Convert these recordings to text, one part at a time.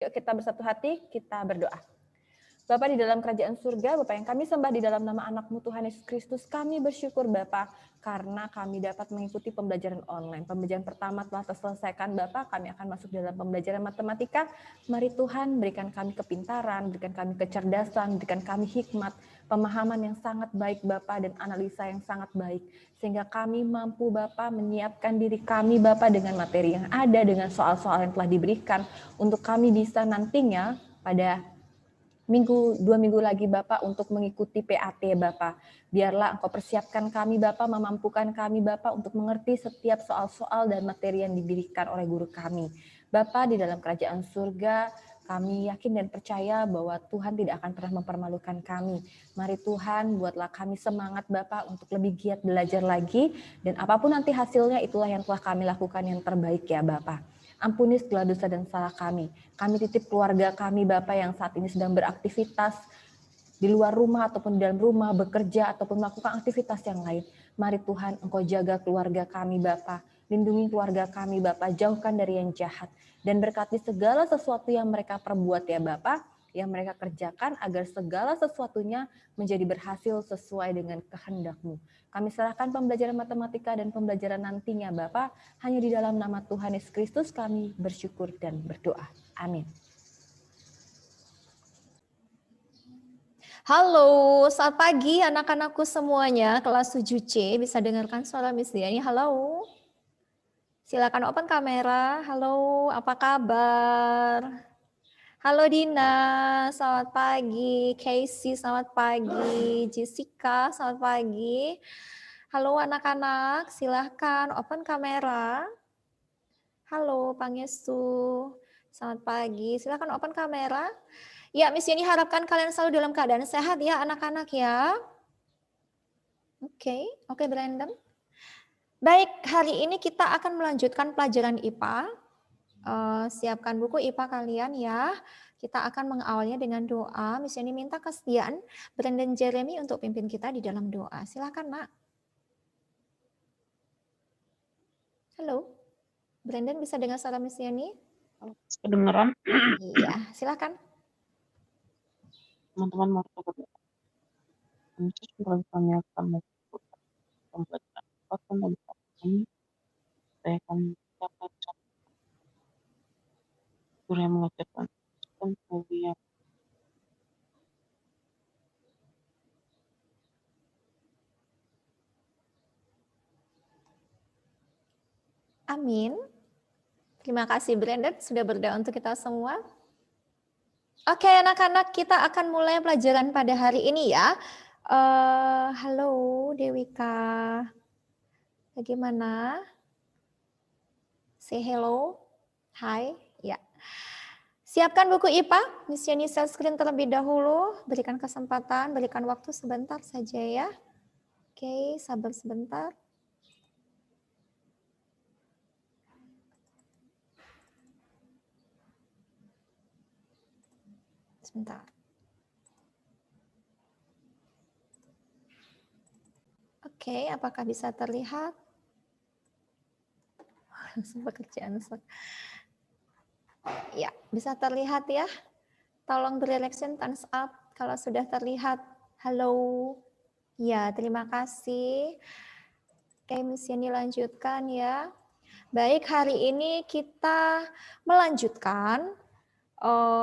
Yuk kita bersatu hati, kita berdoa. Bapa di dalam kerajaan surga, Bapa yang kami sembah di dalam nama anak-Mu Tuhan Yesus Kristus, kami bersyukur Bapa karena kami dapat mengikuti pembelajaran online. Pembelajaran pertama telah terselesaikan Bapa, kami akan masuk dalam pembelajaran matematika. Mari Tuhan berikan kami kepintaran, berikan kami kecerdasan, berikan kami hikmat, pemahaman yang sangat baik Bapa dan analisa yang sangat baik. Sehingga kami mampu Bapa menyiapkan diri kami Bapa dengan materi yang ada, dengan soal-soal yang telah diberikan, untuk kami bisa nantinya pada 2 minggu lagi Bapak untuk mengikuti PAT Bapak. Biarlah Engkau persiapkan kami Bapak, memampukan kami Bapak untuk mengerti setiap soal-soal dan materi yang diberikan oleh guru kami. Bapak di dalam kerajaan surga, kami yakin dan percaya bahwa Tuhan tidak akan pernah mempermalukan kami. Mari Tuhan buatlah kami semangat Bapak untuk lebih giat belajar lagi, dan apapun nanti hasilnya itulah yang telah kami lakukan yang terbaik ya Bapak. Ampuni segala dosa dan salah kami. Kami titip keluarga kami Bapak yang saat ini sedang beraktivitas di luar rumah ataupun di dalam rumah, bekerja ataupun melakukan aktivitas yang lain. Mari Tuhan Engkau jaga keluarga kami Bapak. Lindungi keluarga kami Bapak, jauhkan dari yang jahat. Dan berkati segala sesuatu yang mereka perbuat ya Bapak, yang mereka kerjakan agar segala sesuatunya menjadi berhasil sesuai dengan kehendak-Mu. Kami serahkan pembelajaran matematika dan pembelajaran nantinya Bapak, hanya di dalam nama Tuhan Yesus Kristus kami bersyukur dan berdoa. Amin. Halo, selamat pagi anak-anakku semuanya, kelas 7C, bisa dengarkan suara Miss Diani. Halo. Silakan open kamera. Halo, apa kabar? Halo Dina, selamat pagi. Casey, selamat pagi. Jessica, selamat pagi. Halo anak-anak, silahkan open kamera. Halo Pangestu, selamat pagi. Silahkan open kamera. Ya, Miss Yeni harapkan kalian selalu dalam keadaan sehat ya anak-anak ya. Oke, Brandon. Baik, hari ini kita akan melanjutkan pelajaran IPA. Siapkan buku IPA kalian ya. Kita akan mengawalnya dengan doa. Miss Yani minta kesediaan Brandon Jeremy untuk pimpin kita di dalam doa. Silakan, Nak. Halo. Brandon bisa dengar suara Miss Yani? Kedengeran? Iya, silakan. Teman-teman mau berdoa. Kami akan melakukan pembelajaran dan kami saya akan dapat guru yang mengajarkan sistem kuliah. Amin. Terima kasih Brandon sudah berdoa untuk kita semua. Oke anak-anak, kita akan mulai pelajaran pada hari ini ya. Halo Dewika. Bagaimana? Say hello. Hai. Ya. Siapkan buku IPA. Miss Yani share screen terlebih dahulu. Berikan kesempatan, berikan waktu sebentar saja ya. Oke, sabar sebentar. Sebentar. Oke, apakah bisa terlihat? Langsung pekerjaan. Ya, bisa terlihat ya. Tolong beri reaction thumbs up kalau sudah terlihat. Halo. Ya, terima kasih. Oke, Miss Yani lanjutkan ya. Baik, hari ini kita melanjutkan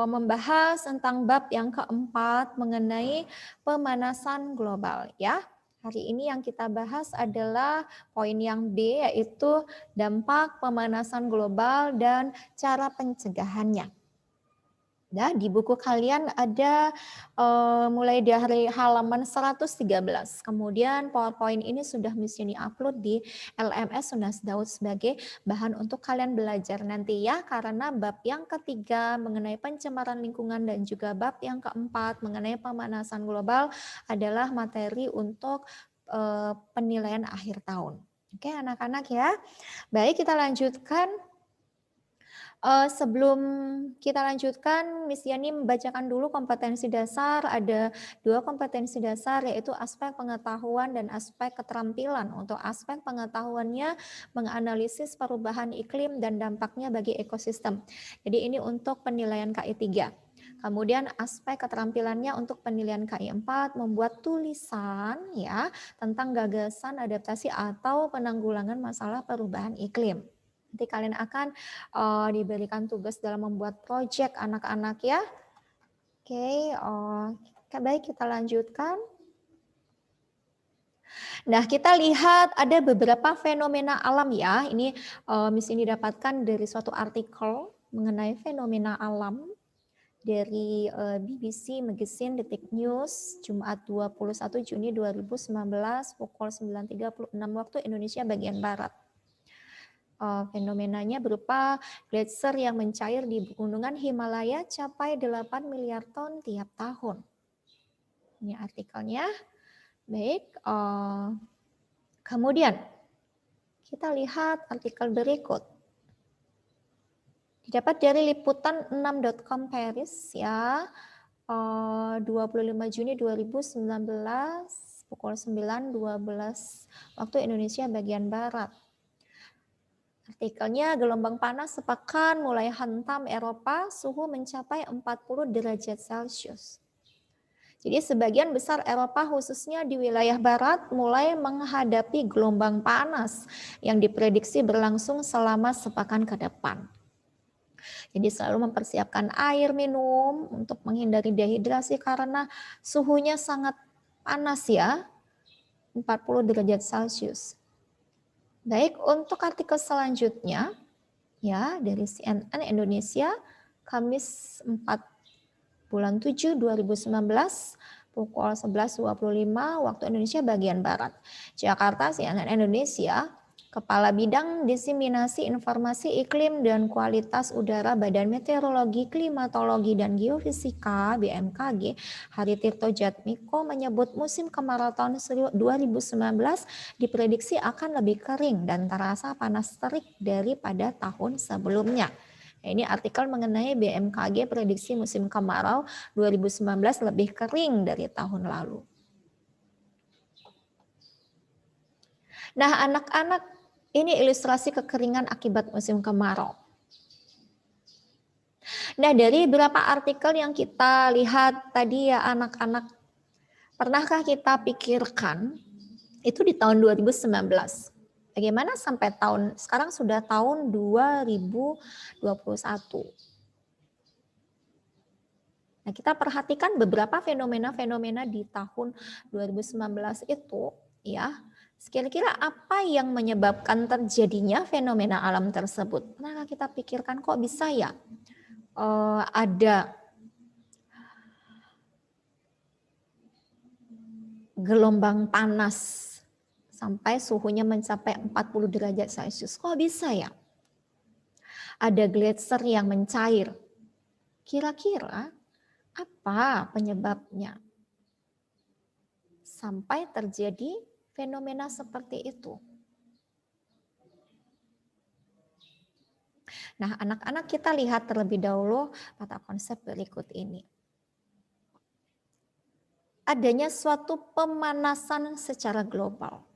membahas tentang bab yang keempat mengenai pemanasan global ya. Hari ini yang kita bahas adalah poin yang B, yaitu dampak pemanasan global dan cara pencegahannya. Nah, di buku kalian ada mulai dari halaman 113. Kemudian PowerPoint ini sudah Miss Yani upload di LMS Sunas Daud sebagai bahan untuk kalian belajar nanti ya. Karena bab yang ketiga mengenai pencemaran lingkungan dan juga bab yang keempat mengenai pemanasan global adalah materi untuk penilaian akhir tahun. Oke anak-anak ya. Baik, kita lanjutkan. Sebelum kita lanjutkan, Miss Yani membacakan dulu kompetensi dasar. Ada 2 kompetensi dasar, yaitu aspek pengetahuan dan aspek keterampilan. Untuk aspek pengetahuannya menganalisis perubahan iklim dan dampaknya bagi ekosistem. Jadi ini untuk penilaian KI 3. Kemudian aspek keterampilannya untuk penilaian KI 4 membuat tulisan ya tentang gagasan adaptasi atau penanggulangan masalah perubahan iklim. Nanti kalian akan diberikan tugas dalam membuat proyek anak-anak ya. Oke, baik kita lanjutkan. Nah, kita lihat ada beberapa fenomena alam ya. Ini Miss ini dapatkan dari suatu artikel mengenai fenomena alam dari BBC Magazine Detik News Jumat 21 Juni 2019 pukul 9.36 waktu Indonesia bagian Barat. Fenomenanya berupa gletser yang mencair di gunungan Himalaya capai 8 miliar ton tiap tahun. Ini artikelnya. Baik, kemudian kita lihat artikel berikut. Didapat dari liputan 6.com Paris ya, 25 Juni 2019 pukul 9.12 waktu Indonesia bagian Barat. Artikelnya, gelombang panas sepekan mulai hantam Eropa, suhu mencapai 40 derajat Celcius. Jadi sebagian besar Eropa khususnya di wilayah barat mulai menghadapi gelombang panas yang diprediksi berlangsung selama sepekan ke depan. Jadi selalu mempersiapkan air minum untuk menghindari dehidrasi karena suhunya sangat panas ya, 40 derajat Celcius. Baik, untuk artikel selanjutnya ya dari CNN Indonesia Kamis 4 bulan 7 2019 pukul 11.25 waktu Indonesia bagian Barat. Jakarta, CNN Indonesia, Kepala Bidang Diseminasi Informasi Iklim dan Kualitas Udara Badan Meteorologi, Klimatologi dan Geofisika BMKG Haritirto Jatmiko menyebut musim kemarau tahun 2019 diprediksi akan lebih kering dan terasa panas terik daripada tahun sebelumnya. Nah, ini artikel mengenai BMKG prediksi musim kemarau 2019 lebih kering dari tahun lalu. Nah, anak-anak, ini ilustrasi kekeringan akibat musim kemarau. Nah, dari beberapa artikel yang kita lihat tadi ya anak-anak, pernahkah kita pikirkan itu di tahun 2019? Bagaimana sampai sekarang sudah tahun 2021. Nah, kita perhatikan beberapa fenomena-fenomena di tahun 2019 itu ya. Kira-kira apa yang menyebabkan terjadinya fenomena alam tersebut? Pernahkah kita pikirkan kok bisa ya ada gelombang panas sampai suhunya mencapai 40 derajat Celcius? Kok bisa ya? Ada gletser yang mencair. Kira-kira apa penyebabnya sampai terjadi fenomena seperti itu? Nah, anak-anak kita lihat terlebih dahulu pada konsep berikut ini. Adanya suatu pemanasan secara global.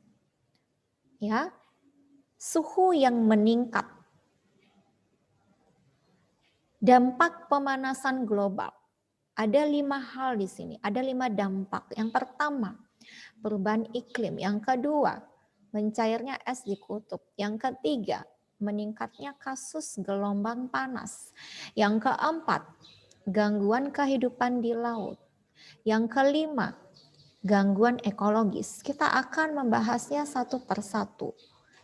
Ya. Suhu yang meningkat. Dampak pemanasan global. Ada 5 hal di sini, ada 5 dampak. Yang pertama, perubahan iklim. Yang kedua, mencairnya es di kutub. Yang ketiga, meningkatnya kasus gelombang panas. Yang keempat, gangguan kehidupan di laut. Yang kelima, gangguan ekologis. Kita akan membahasnya satu persatu.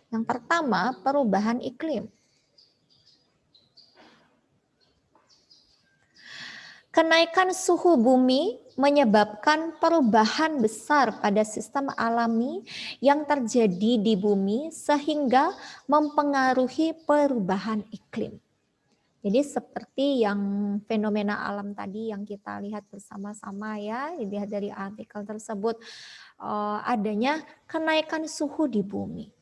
Yang pertama, perubahan iklim. Kenaikan suhu bumi menyebabkan perubahan besar pada sistem alami yang terjadi di bumi sehingga mempengaruhi perubahan iklim. Jadi seperti yang fenomena alam tadi yang kita lihat bersama-sama ya, dilihat dari artikel tersebut, adanya kenaikan suhu di bumi.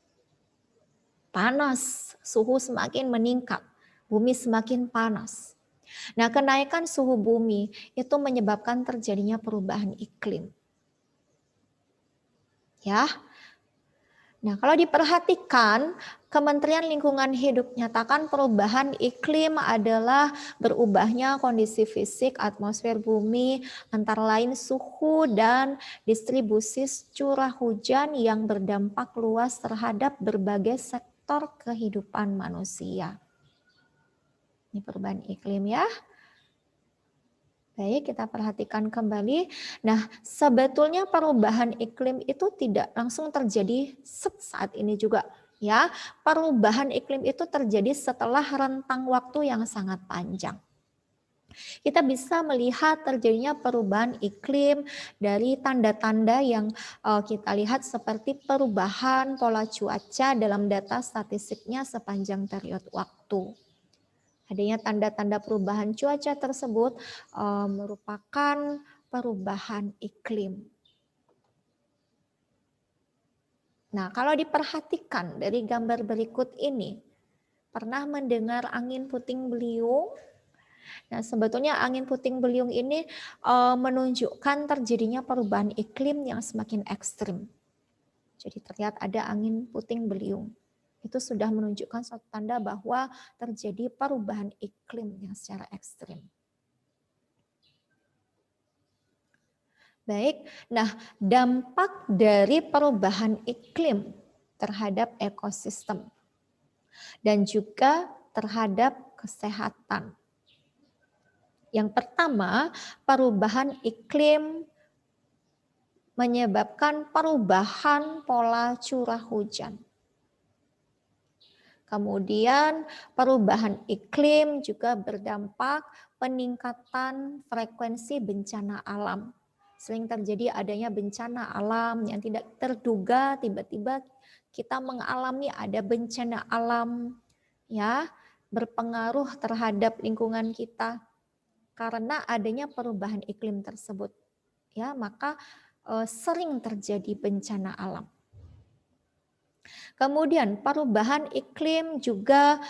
Panas, suhu semakin meningkat. bumi semakin panas. Nah, kenaikan suhu bumi itu menyebabkan terjadinya perubahan iklim. Ya. Nah, kalau diperhatikan, Kementerian Lingkungan Hidup nyatakan perubahan iklim adalah berubahnya kondisi fisik atmosfer bumi, antara lain suhu dan distribusi curah hujan yang berdampak luas terhadap berbagai sektor kehidupan manusia. Ini perubahan iklim ya. Baik, kita perhatikan kembali. Nah, sebetulnya perubahan iklim itu tidak langsung terjadi saat ini juga. Ya, perubahan iklim itu terjadi setelah rentang waktu yang sangat panjang. Kita bisa melihat terjadinya perubahan iklim dari tanda-tanda yang kita lihat seperti perubahan pola cuaca dalam data statistiknya sepanjang periode waktu. Adanya tanda-tanda perubahan cuaca tersebut merupakan perubahan iklim. Nah, kalau diperhatikan dari gambar berikut ini, pernah mendengar angin puting beliung? Nah, sebetulnya angin puting beliung ini menunjukkan terjadinya perubahan iklim yang semakin ekstrim. Jadi terlihat ada angin puting beliung. Itu sudah menunjukkan suatu tanda bahwa terjadi perubahan iklim yang secara ekstrim. Baik, nah dampak dari perubahan iklim terhadap ekosistem dan juga terhadap kesehatan. Yang pertama, perubahan iklim menyebabkan perubahan pola curah hujan. Kemudian perubahan iklim juga berdampak peningkatan frekuensi bencana alam. Sering terjadi adanya bencana alam yang tidak terduga, tiba-tiba kita mengalami ada bencana alam ya, berpengaruh terhadap lingkungan kita karena adanya perubahan iklim tersebut. Ya, maka sering terjadi bencana alam. Kemudian perubahan iklim juga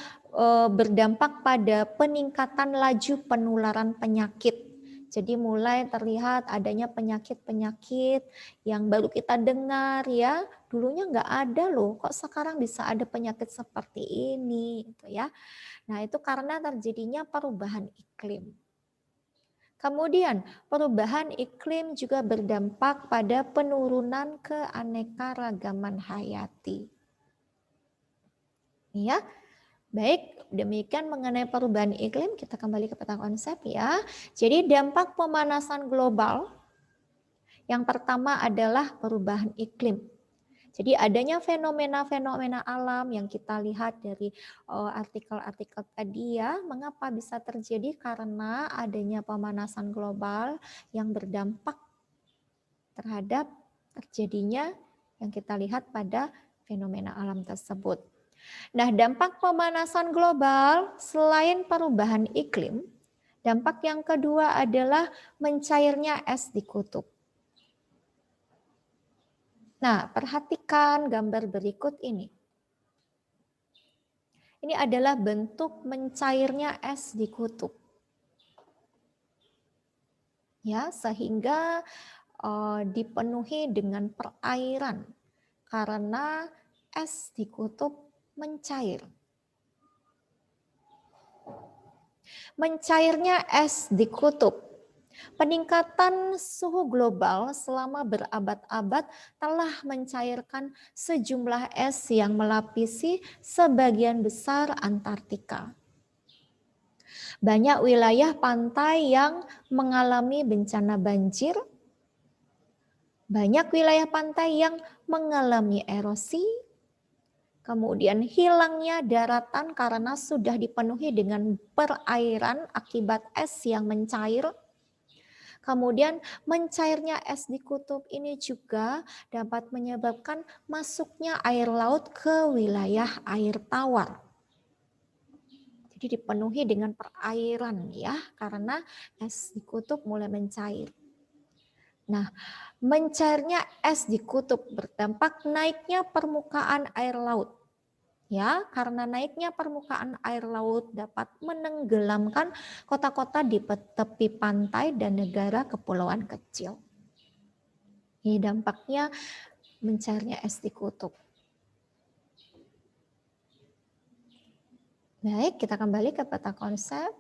berdampak pada peningkatan laju penularan penyakit. Jadi mulai terlihat adanya penyakit-penyakit yang baru kita dengar ya. Dulunya nggak ada loh, kok sekarang bisa ada penyakit seperti ini gitu ya. Nah, itu karena terjadinya perubahan iklim. Kemudian perubahan iklim juga berdampak pada penurunan keanekaragaman hayati. Ya, baik, demikian mengenai perubahan iklim, kita kembali ke peta konsep ya. Jadi dampak pemanasan global yang pertama adalah perubahan iklim. Jadi adanya fenomena-fenomena alam yang kita lihat dari artikel-artikel tadi ya, mengapa bisa terjadi karena adanya pemanasan global yang berdampak terhadap terjadinya yang kita lihat pada fenomena alam tersebut. Nah, dampak pemanasan global selain perubahan iklim, dampak yang kedua adalah mencairnya es di kutub. Nah, perhatikan gambar berikut ini. Ini adalah bentuk mencairnya es di kutub. Ya, sehingga dipenuhi dengan perairan karena es di kutub mencair. Mencairnya es di kutub. Peningkatan suhu global selama berabad-abad telah mencairkan sejumlah es yang melapisi sebagian besar Antartika. Banyak wilayah pantai yang mengalami bencana banjir. Banyak wilayah pantai yang mengalami erosi. Kemudian hilangnya daratan karena sudah dipenuhi dengan perairan akibat es yang mencair. Kemudian mencairnya es di kutub ini juga dapat menyebabkan masuknya air laut ke wilayah air tawar. Jadi dipenuhi dengan perairan ya, karena es di kutub mulai mencair. Nah, mencairnya es di kutub berdampak naiknya permukaan air laut. Ya, karena naiknya permukaan air laut dapat menenggelamkan kota-kota di tepi pantai dan negara kepulauan kecil. Ini dampaknya mencairnya es di kutub. Baik, kita kembali ke peta konsep.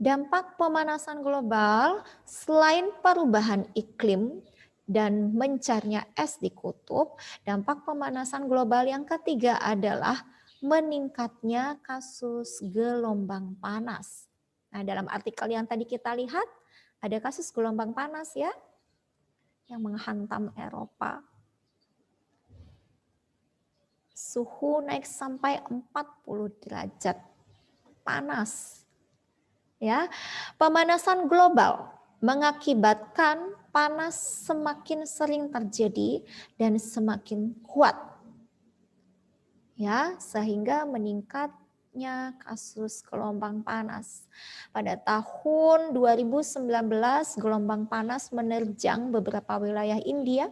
Dampak pemanasan global selain perubahan iklim dan mencairnya es di kutub, dampak pemanasan global yang ketiga adalah meningkatnya kasus gelombang panas. Nah, dalam artikel yang tadi kita lihat, ada kasus gelombang panas ya, yang menghantam Eropa. Suhu naik sampai 40 derajat panas. Ya, pemanasan global mengakibatkan panas semakin sering terjadi dan semakin kuat. Ya, sehingga meningkatnya kasus gelombang panas. Pada tahun 2019, gelombang panas menerjang beberapa wilayah India.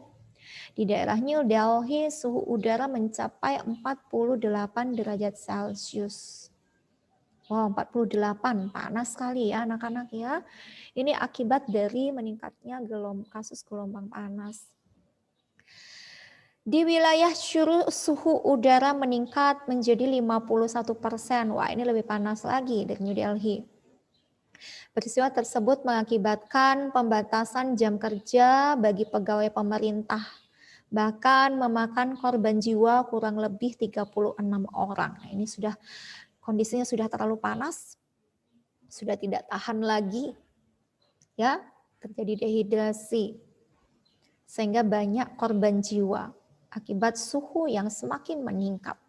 Di daerah New Delhi, suhu udara mencapai 48 derajat Celcius. Wow, 48, panas sekali ya anak-anak ya. Ini akibat dari meningkatnya kasus gelombang panas. Di wilayah suhu udara meningkat menjadi 51%. Wah, ini lebih panas lagi dari New Delhi. Peristiwa tersebut mengakibatkan pembatasan jam kerja bagi pegawai pemerintah. Bahkan memakan korban jiwa kurang lebih 36 orang. Nah, ini sudah kondisinya sudah terlalu panas, sudah tidak tahan lagi, ya, terjadi dehidrasi, sehingga banyak korban jiwa akibat suhu yang semakin meningkat.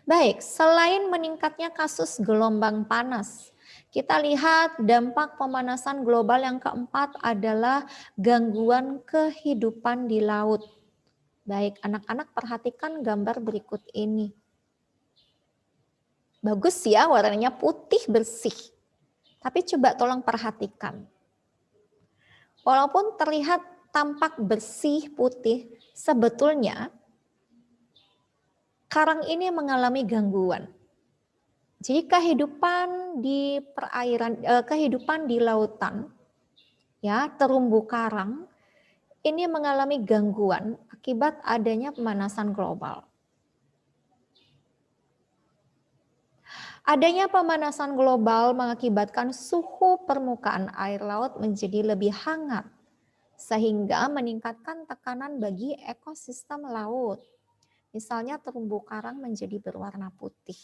Baik, selain meningkatnya kasus gelombang panas, kita lihat dampak pemanasan global yang keempat adalah gangguan kehidupan di laut. Baik, anak-anak perhatikan gambar berikut ini. Bagus ya, warnanya putih bersih. Tapi coba tolong perhatikan. Walaupun terlihat tampak bersih putih, sebetulnya karang ini mengalami gangguan. Jadi kehidupan di perairan, kehidupan di lautan, ya, terumbu karang ini mengalami gangguan akibat adanya pemanasan global. Adanya pemanasan global mengakibatkan suhu permukaan air laut menjadi lebih hangat, sehingga meningkatkan tekanan bagi ekosistem laut. Misalnya terumbu karang menjadi berwarna putih.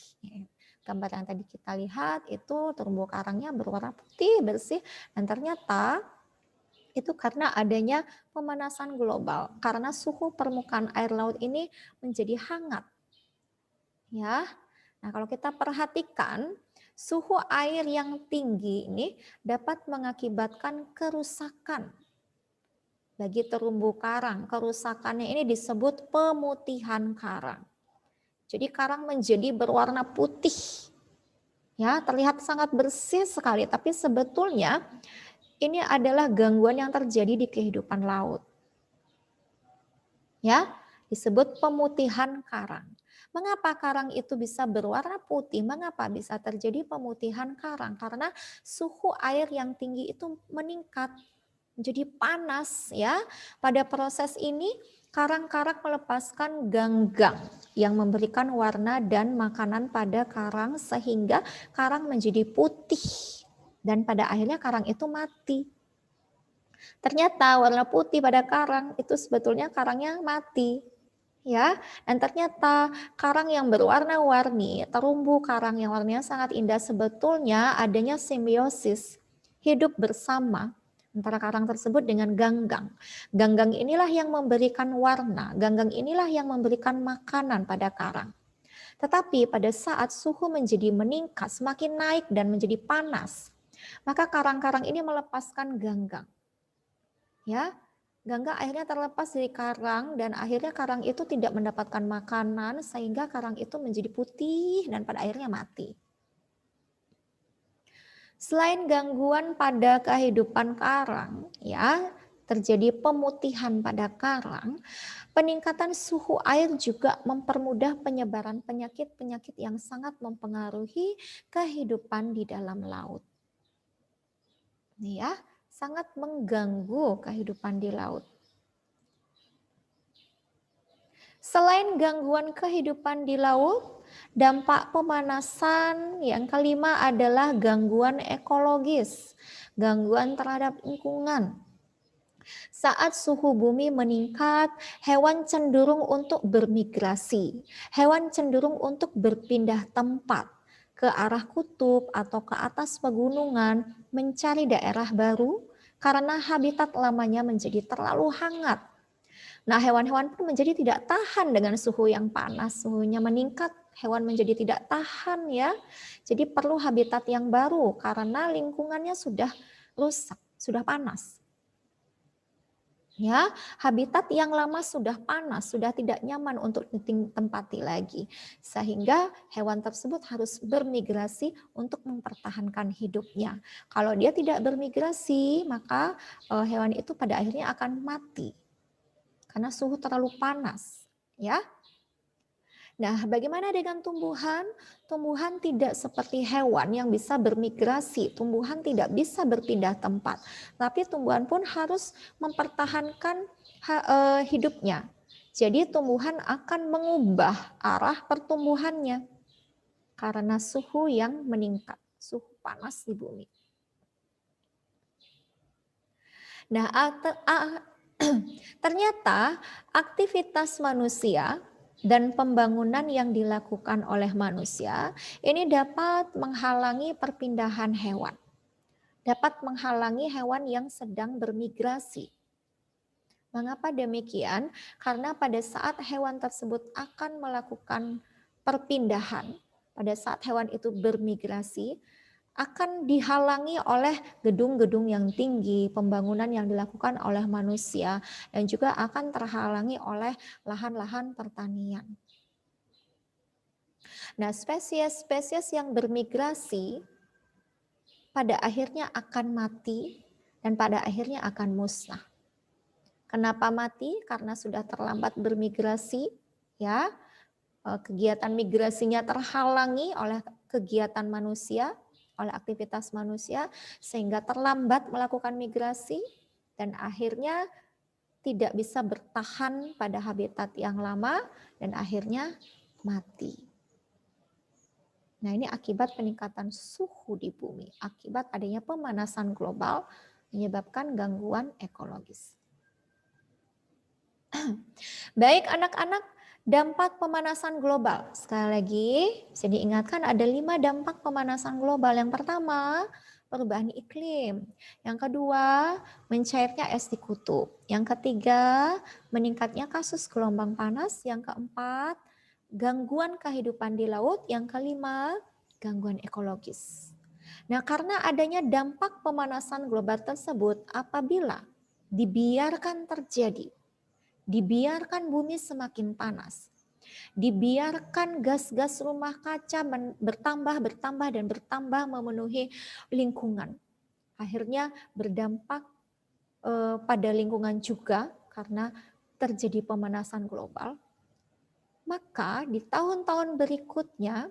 Gambar yang tadi kita lihat itu terumbu karangnya berwarna putih, bersih, dan ternyata itu karena adanya pemanasan global, karena suhu permukaan air laut ini menjadi hangat. Ya, nah kalau kita perhatikan suhu air yang tinggi ini dapat mengakibatkan kerusakan bagi terumbu karang. Kerusakannya ini disebut pemutihan karang. Jadi karang menjadi berwarna putih. Ya, terlihat sangat bersih sekali, tapi sebetulnya ini adalah gangguan yang terjadi di kehidupan laut. Ya, disebut pemutihan karang. Mengapa karang itu bisa berwarna putih? Mengapa bisa terjadi pemutihan karang? Karena suhu air yang tinggi itu meningkat, menjadi panas ya. Pada proses ini karang-karang melepaskan ganggang yang memberikan warna dan makanan pada karang sehingga karang menjadi putih dan pada akhirnya karang itu mati. Ternyata warna putih pada karang itu sebetulnya karangnya mati. Ya, dan ternyata karang yang berwarna-warni, terumbu karang yang warnanya sangat indah sebetulnya adanya simbiosis, hidup bersama antara karang tersebut dengan ganggang. Ganggang inilah yang memberikan warna, ganggang inilah yang memberikan makanan pada karang. Tetapi pada saat suhu menjadi meningkat, semakin naik dan menjadi panas, maka karang-karang ini melepaskan ganggang. Ya, ganggang akhirnya terlepas dari karang dan akhirnya karang itu tidak mendapatkan makanan sehingga karang itu menjadi putih dan pada akhirnya mati. Selain gangguan pada kehidupan karang, ya, terjadi pemutihan pada karang, peningkatan suhu air juga mempermudah penyebaran penyakit-penyakit yang sangat mempengaruhi kehidupan di dalam laut. Ini ya, sangat mengganggu kehidupan di laut. Selain gangguan kehidupan di laut, dampak pemanasan yang kelima adalah gangguan ekologis, gangguan terhadap lingkungan. Saat suhu bumi meningkat, hewan cenderung untuk bermigrasi. Hewan cenderung untuk berpindah tempat ke arah kutub atau ke atas pegunungan, mencari daerah baru karena habitat lamanya menjadi terlalu hangat. Nah, hewan-hewan pun menjadi tidak tahan dengan suhu yang panas, suhunya meningkat, hewan menjadi tidak tahan ya. Jadi perlu habitat yang baru karena lingkungannya sudah rusak, sudah panas. Ya, habitat yang lama sudah panas, sudah tidak nyaman untuk ditempati lagi. Sehingga hewan tersebut harus bermigrasi untuk mempertahankan hidupnya. Kalau dia tidak bermigrasi, maka hewan itu pada akhirnya akan mati. Karena suhu terlalu panas, ya. Nah, bagaimana dengan tumbuhan? Tumbuhan tidak seperti hewan yang bisa bermigrasi. Tumbuhan tidak bisa berpindah tempat. Tapi tumbuhan pun harus mempertahankan hidupnya. Jadi tumbuhan akan mengubah arah pertumbuhannya karena suhu yang meningkat, suhu panas di bumi. Nah, ternyata aktivitas manusia dan pembangunan yang dilakukan oleh manusia ini dapat menghalangi perpindahan hewan. Dapat menghalangi hewan yang sedang bermigrasi. Mengapa demikian? Karena pada saat hewan tersebut akan melakukan perpindahan, pada saat hewan itu bermigrasi, akan dihalangi oleh gedung-gedung yang tinggi, pembangunan yang dilakukan oleh manusia, dan juga akan terhalangi oleh lahan-lahan pertanian. Nah, spesies-spesies yang bermigrasi pada akhirnya akan mati dan pada akhirnya akan musnah. Kenapa mati? Karena sudah terlambat bermigrasi, ya. Kegiatan migrasinya terhalangi oleh kegiatan manusia, oleh aktivitas manusia, sehingga terlambat melakukan migrasi dan akhirnya tidak bisa bertahan pada habitat yang lama dan akhirnya mati. Nah, ini akibat peningkatan suhu di bumi, akibat adanya pemanasan global menyebabkan gangguan ekologis. Baik anak-anak, dampak pemanasan global. Sekali lagi, bisa diingatkan ada 5 dampak pemanasan global. Yang pertama, perubahan iklim. Yang kedua, mencairnya es di kutub. Yang ketiga, meningkatnya kasus gelombang panas. Yang keempat, gangguan kehidupan di laut. Yang kelima, gangguan ekologis. Nah, karena adanya dampak pemanasan global tersebut, apabila dibiarkan terjadi, dibiarkan bumi semakin panas, dibiarkan gas-gas rumah kaca bertambah memenuhi lingkungan. Akhirnya berdampak pada lingkungan juga karena terjadi pemanasan global. Maka di tahun-tahun berikutnya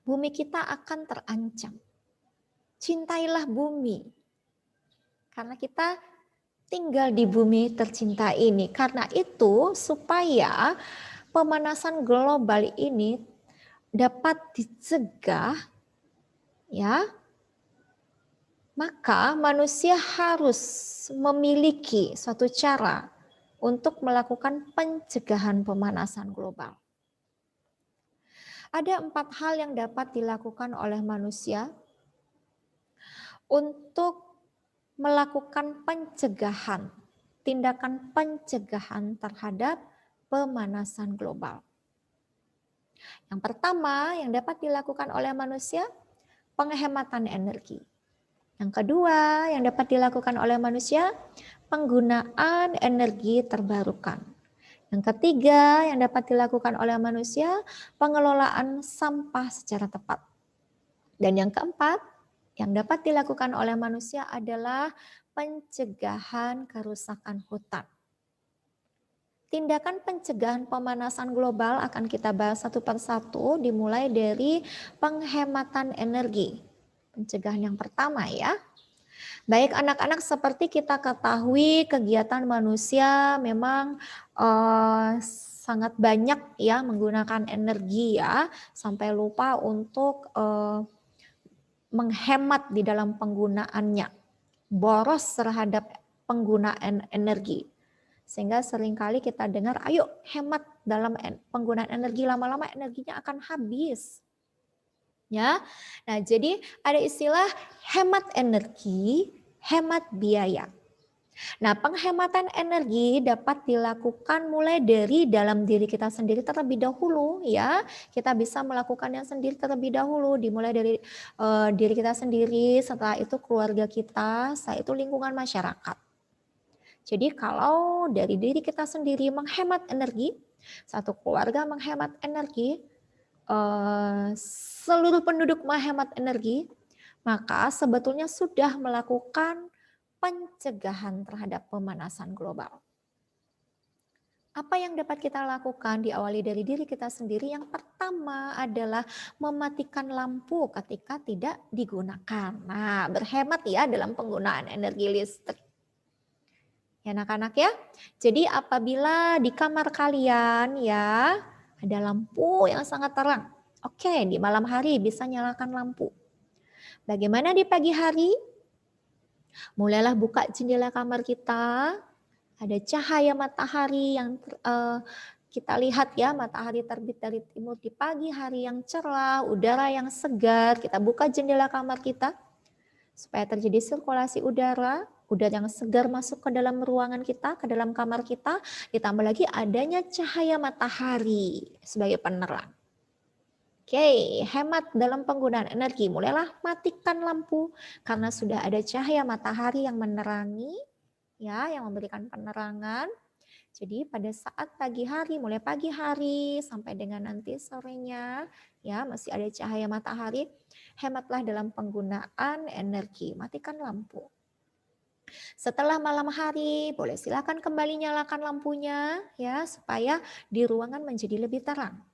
bumi kita akan terancam. Cintailah bumi. Karena kita tinggal di bumi tercinta ini. Karena itu supaya pemanasan global ini dapat dicegah, ya, maka manusia harus memiliki suatu cara untuk melakukan pencegahan pemanasan global. Ada 4 hal yang dapat dilakukan oleh manusia untuk melakukan pencegahan, tindakan pencegahan terhadap pemanasan global. Yang pertama yang dapat dilakukan oleh manusia, penghematan energi. Yang kedua yang dapat dilakukan oleh manusia, penggunaan energi terbarukan. Yang ketiga yang dapat dilakukan oleh manusia, pengelolaan sampah secara tepat. Dan yang keempat, Yang dapat dilakukan oleh manusia adalah pencegahan kerusakan hutan. Tindakan pencegahan pemanasan global akan kita bahas satu persatu, dimulai dari penghematan energi. Pencegahan yang pertama ya. Baik anak-anak, seperti kita ketahui kegiatan manusia memang sangat banyak ya menggunakan energi ya, sampai lupa untuk menghemat di dalam penggunaannya, boros terhadap penggunaan energi. Sehingga seringkali kita dengar, ayo hemat dalam penggunaan energi, lama-lama energinya akan habis. Ya. Nah, jadi ada istilah hemat energi, hemat biaya. Nah, penghematan energi dapat dilakukan mulai dari dalam diri kita sendiri terlebih dahulu ya. Kita bisa melakukannya sendiri terlebih dahulu, dimulai dari diri kita sendiri, setelah itu keluarga kita, setelah itu lingkungan masyarakat. Jadi kalau dari diri kita sendiri menghemat energi, satu keluarga menghemat energi, seluruh penduduk menghemat energi, maka sebetulnya sudah melakukan pencegahan terhadap pemanasan global. Apa yang dapat kita lakukan diawali dari diri kita sendiri? Yang pertama adalah mematikan lampu ketika tidak digunakan. Nah, berhemat ya dalam penggunaan energi listrik. Ya anak-anak ya. Jadi apabila di kamar kalian ya ada lampu yang sangat terang. Oke, di malam hari bisa nyalakan lampu. Bagaimana di pagi hari? Mulailah buka jendela kamar kita. Ada cahaya matahari yang kita lihat ya, matahari terbit dari timur di pagi hari yang cerah, udara yang segar. Kita buka jendela kamar kita supaya terjadi sirkulasi udara yang segar masuk ke dalam ruangan kita, ke dalam kamar kita, ditambah lagi adanya cahaya matahari sebagai penerang. Oke, hemat dalam penggunaan energi. Mulailah matikan lampu karena sudah ada cahaya matahari yang menerangi, ya, yang memberikan penerangan. Jadi pada saat pagi hari, mulai pagi hari sampai dengan nanti sorenya, ya masih ada cahaya matahari, hematlah dalam penggunaan energi, matikan lampu. Setelah malam hari, boleh silakan kembali nyalakan lampunya ya supaya di ruangan menjadi lebih terang.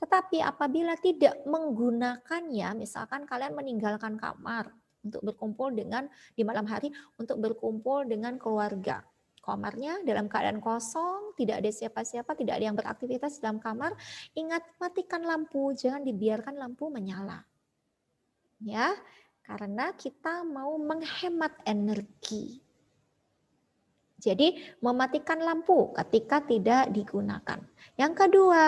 Tetapi apabila tidak menggunakannya, misalkan kalian meninggalkan kamar untuk berkumpul dengan di malam hari untuk berkumpul dengan keluarga. Kamarnya dalam keadaan kosong, tidak ada siapa-siapa, tidak ada yang beraktivitas dalam kamar. Ingat, matikan lampu, jangan dibiarkan lampu menyala. Ya, karena kita mau menghemat energi. Jadi mematikan lampu ketika tidak digunakan. Yang kedua,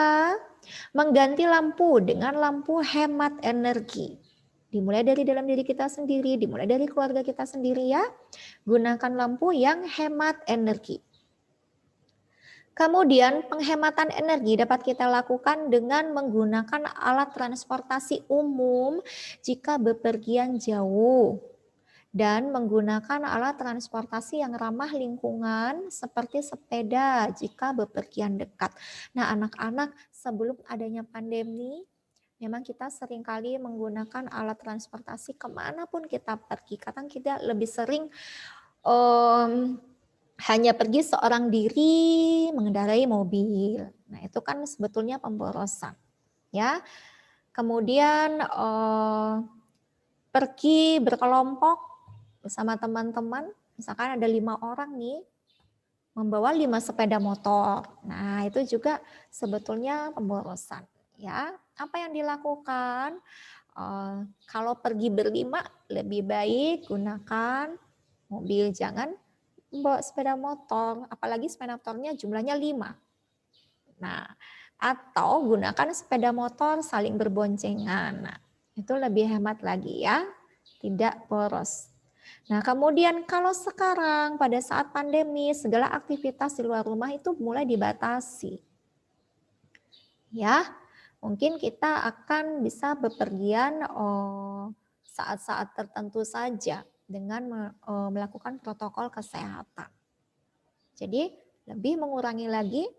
mengganti lampu dengan lampu hemat energi. Dimulai dari dalam diri kita sendiri, dimulai dari keluarga kita sendiri ya. Gunakan lampu yang hemat energi. Kemudian penghematan energi dapat kita lakukan dengan menggunakan alat transportasi umum jika bepergian jauh. Dan menggunakan alat transportasi yang ramah lingkungan seperti sepeda jika bepergian dekat. Nah anak-anak, sebelum adanya pandemi, memang kita seringkali menggunakan alat transportasi kemanapun kita pergi. Kadang kita lebih sering hanya pergi seorang diri mengendarai mobil. Nah itu kan sebetulnya pemborosan. Ya. Kemudian pergi berkelompok bersama teman-teman, misalkan ada 5 orang nih, membawa 5 sepeda motor. Nah, itu juga sebetulnya pemborosan. Ya, apa yang dilakukan? Kalau pergi berlima, lebih baik gunakan mobil, jangan membawa sepeda motor, apalagi sepeda motornya jumlahnya 5. Nah, atau gunakan sepeda motor saling berboncengan. Nah, itu lebih hemat lagi ya, tidak boros. Nah, kemudian kalau sekarang pada saat pandemi segala aktivitas di luar rumah itu mulai dibatasi. Ya, mungkin kita akan bisa bepergian saat-saat tertentu saja dengan melakukan protokol kesehatan. Jadi, lebih mengurangi lagi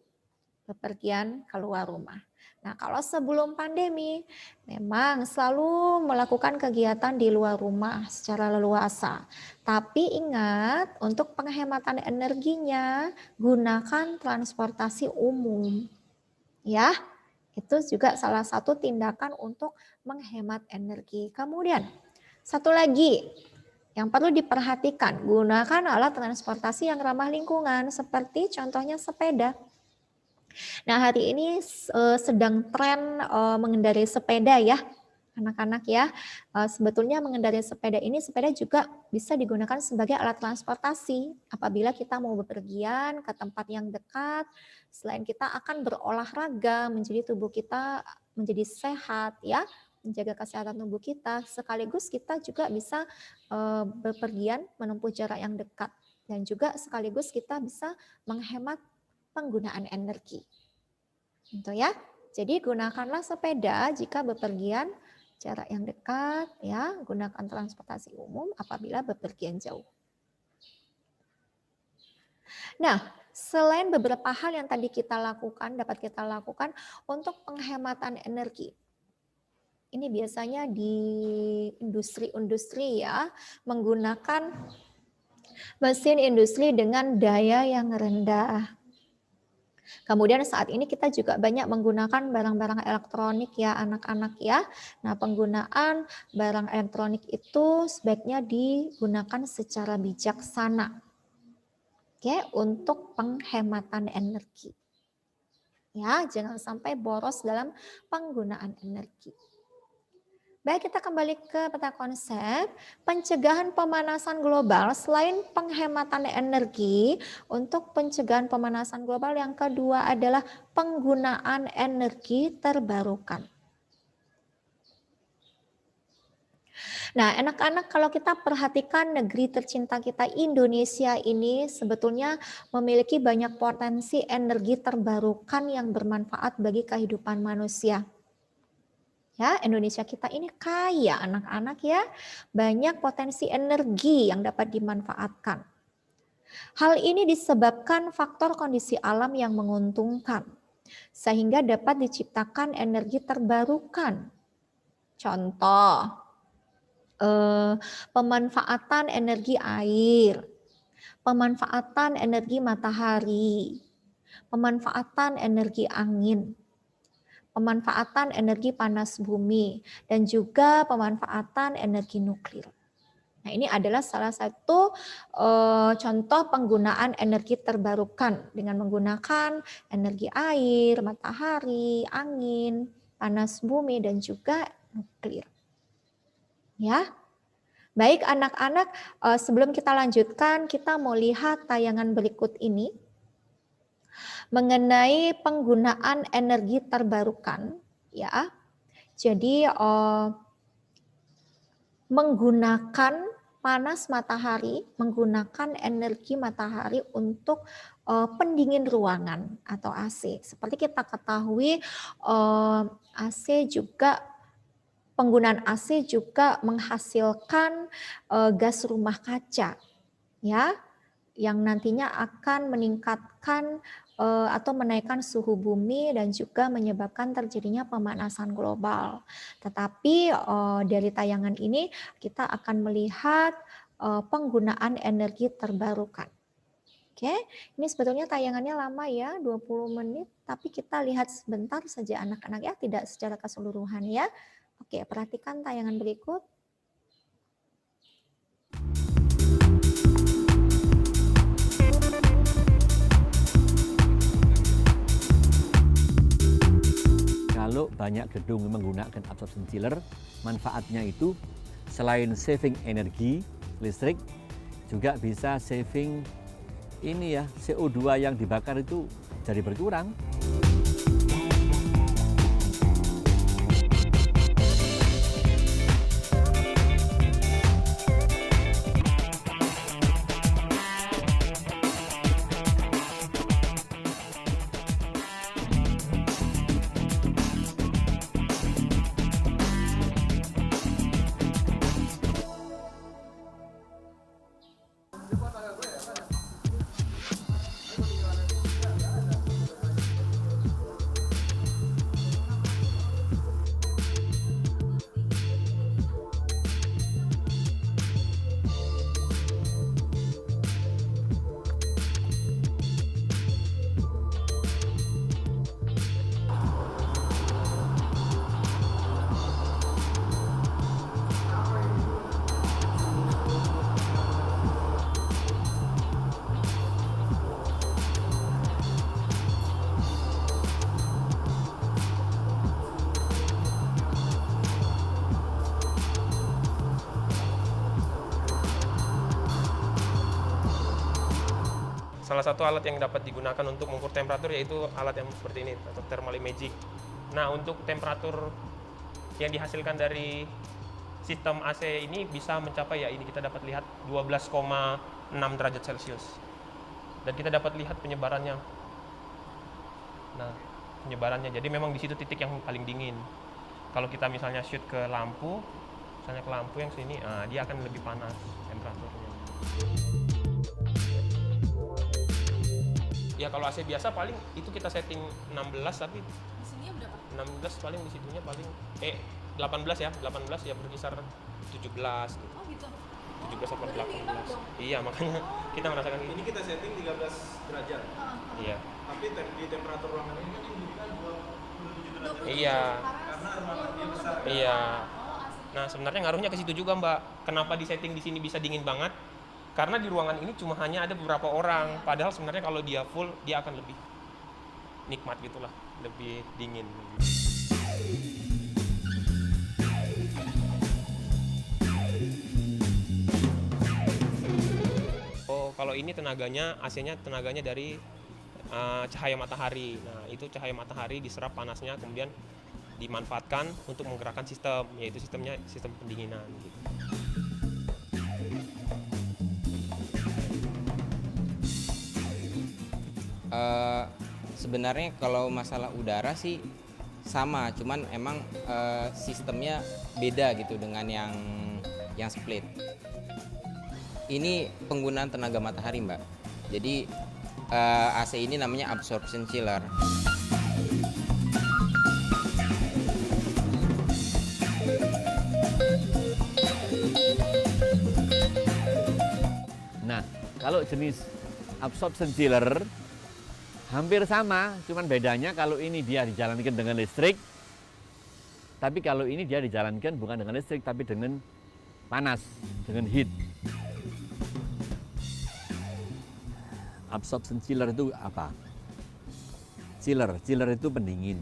bepergian keluar rumah. Nah, kalau sebelum pandemi, memang selalu melakukan kegiatan di luar rumah secara leluasa. Tapi ingat, untuk penghematan energinya, gunakan transportasi umum. Ya, itu juga salah satu tindakan untuk menghemat energi. Kemudian, satu lagi yang perlu diperhatikan, gunakan alat transportasi yang ramah lingkungan, seperti contohnya sepeda. Nah, hari ini sedang tren mengendarai sepeda ya, anak-anak ya. Sebetulnya mengendarai sepeda ini, sepeda juga bisa digunakan sebagai alat transportasi. Apabila kita mau bepergian ke tempat yang dekat, selain kita akan berolahraga, menjadi tubuh kita menjadi sehat ya, menjaga kesehatan tubuh kita, sekaligus kita juga bisa bepergian menempuh jarak yang dekat. Dan juga sekaligus kita bisa menghemat penggunaan energi. Gitu ya. Jadi gunakanlah sepeda jika bepergian jarak yang dekat ya, gunakan transportasi umum apabila bepergian jauh. Nah, selain beberapa hal yang tadi dapat kita lakukan untuk penghematan energi. Ini biasanya di industri-industri ya, menggunakan mesin industri dengan daya yang rendah. Kemudian saat ini kita juga banyak menggunakan barang-barang elektronik ya anak-anak ya. Nah, penggunaan barang elektronik itu sebaiknya digunakan secara bijaksana. Oke, untuk penghematan energi. Ya, jangan sampai boros dalam penggunaan energi. Baik, kita kembali ke peta konsep. Pencegahan pemanasan global, selain penghematan energi, untuk pencegahan pemanasan global yang kedua adalah penggunaan energi terbarukan. Nah, anak-anak, kalau kita perhatikan negeri tercinta kita Indonesia ini sebetulnya memiliki banyak potensi energi terbarukan yang bermanfaat bagi kehidupan manusia. Ya, Indonesia kita ini kaya anak-anak ya, banyak potensi energi yang dapat dimanfaatkan. Hal ini disebabkan faktor kondisi alam yang menguntungkan, sehingga dapat diciptakan energi terbarukan. Contoh, pemanfaatan energi air, pemanfaatan energi matahari, pemanfaatan energi angin, pemanfaatan energi panas bumi, dan juga pemanfaatan energi nuklir. Nah, ini adalah salah satu contoh penggunaan energi terbarukan dengan menggunakan energi air, matahari, angin, panas bumi, dan juga nuklir. Ya, baik anak-anak, sebelum kita lanjutkan, kita mau lihat tayangan berikut ini mengenai penggunaan energi terbarukan ya. Jadi menggunakan panas matahari, menggunakan energi matahari untuk pendingin ruangan atau AC. Seperti kita ketahui AC juga, penggunaan AC juga menghasilkan gas rumah kaca ya, yang nantinya akan meningkatkan atau menaikkan suhu bumi dan juga menyebabkan terjadinya pemanasan global. Tetapi dari tayangan ini kita akan melihat penggunaan energi terbarukan. Oke, ini sebetulnya tayangannya lama ya, 20 menit, tapi kita lihat sebentar saja anak-anak ya, tidak secara keseluruhan ya. Oke, perhatikan tayangan berikut. Kalau banyak gedung menggunakan absorption chiller, manfaatnya itu selain saving energi listrik, juga bisa saving ini ya, CO2 yang dibakar itu jadi berkurang. salah satu alat yang dapat digunakan untuk mengukur temperatur yaitu alat yang seperti ini atau thermal imaging. Nah, untuk temperatur yang dihasilkan dari sistem AC ini bisa mencapai, ya ini kita dapat lihat 12,6 derajat Celcius. Dan kita dapat lihat penyebarannya. Nah, penyebarannya. Jadi memang di situ titik yang paling dingin. Kalau kita misalnya shoot ke lampu, misalnya ke lampu yang sini, dia akan lebih panas temperaturnya. Ya kalau AC biasa paling itu kita setting 16, tapi Di sini berapa? 16 paling di situnya paling 18 ya, 18 ya berkisar 17 gitu. Oh gitu. 17 atau Berarti dingin banget 18. dong. Iya, makanya kita merasakan Ini ini. kita setting 13 derajat. Iya. Tapi di temperatur ruangan ini kan diberikan 27 derajat. Iya. Karena ruangannya besar. Kan? Iya. Nah, sebenarnya ngaruhnya ke situ juga, Mbak. Kenapa di setting di sini bisa dingin banget? Karena di ruangan ini cuma hanya ada beberapa orang. Padahal sebenarnya kalau dia full, dia akan lebih nikmat gitulah, lebih dingin. Oh, kalau ini tenaganya, AC-nya tenaganya dari cahaya matahari. Nah, itu cahaya matahari diserap panasnya, kemudian dimanfaatkan untuk menggerakkan sistem, yaitu sistemnya sistem pendinginan. Gitu. Sebenarnya kalau masalah udara sih sama, cuman emang sistemnya beda gitu dengan yang split. Ini penggunaan tenaga matahari, Mbak. Jadi AC ini namanya absorption chiller. Nah, kalau jenis absorption chiller hampir sama, cuman bedanya kalau ini dia dijalankan dengan listrik, tapi kalau ini dia dijalankan bukan dengan listrik, tapi dengan panas, dengan heat. Absorption chiller itu apa? Chiller itu pendingin.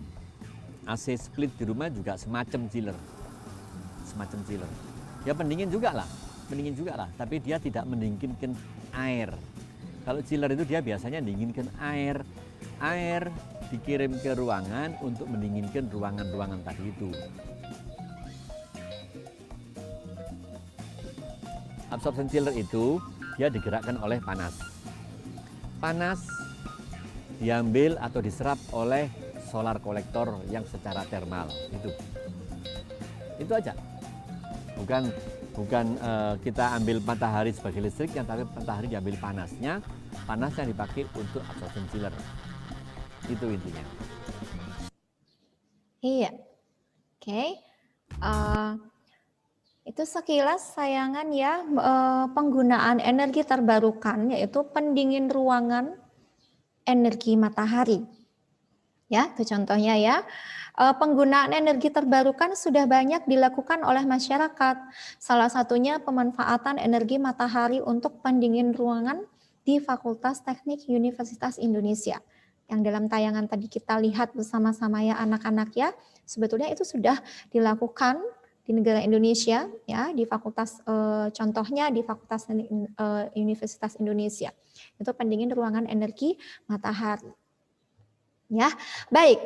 AC split di rumah juga semacam chiller. Ya pendingin juga lah, tapi dia tidak mendinginkan air. Kalau chiller itu dia biasanya mendinginkan air. Air dikirim ke ruangan untuk mendinginkan ruangan-ruangan tadi itu. Absorption chiller itu dia digerakkan oleh panas. Panas diambil atau diserap oleh solar kolektor yang secara termal. Itu aja. Bukan kita ambil matahari sebagai listrik, yang tapi matahari diambil panasnya dipakai untuk absorption chiller. Itu intinya. Iya. Oke. Itu sekilas sayangan ya penggunaan energi terbarukan, yaitu pendingin ruangan energi matahari. Ya, itu contohnya ya. Penggunaan energi terbarukan sudah banyak dilakukan oleh masyarakat. Salah satunya pemanfaatan energi matahari untuk pendingin ruangan di Fakultas Teknik Universitas Indonesia. Yang dalam tayangan tadi kita lihat bersama-sama ya anak-anak ya, sebetulnya itu sudah dilakukan di negara Indonesia ya, di fakultas contohnya di Fakultas Universitas Indonesia. Itu pendingin ruangan energi matahari. Ya, baik,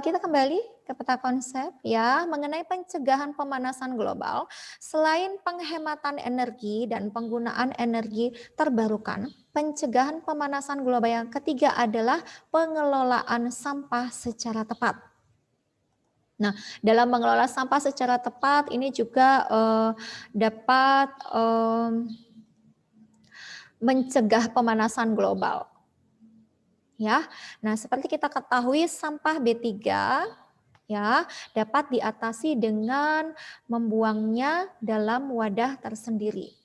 kita kembali ke peta konsep ya mengenai pencegahan pemanasan global. Selain penghematan energi dan penggunaan energi terbarukan, pencegahan pemanasan global yang ketiga adalah pengelolaan sampah secara tepat. Nah, dalam mengelola sampah secara tepat ini juga dapat mencegah pemanasan global. Ya, nah seperti kita ketahui sampah B3 ya dapat diatasi dengan membuangnya dalam wadah tersendiri.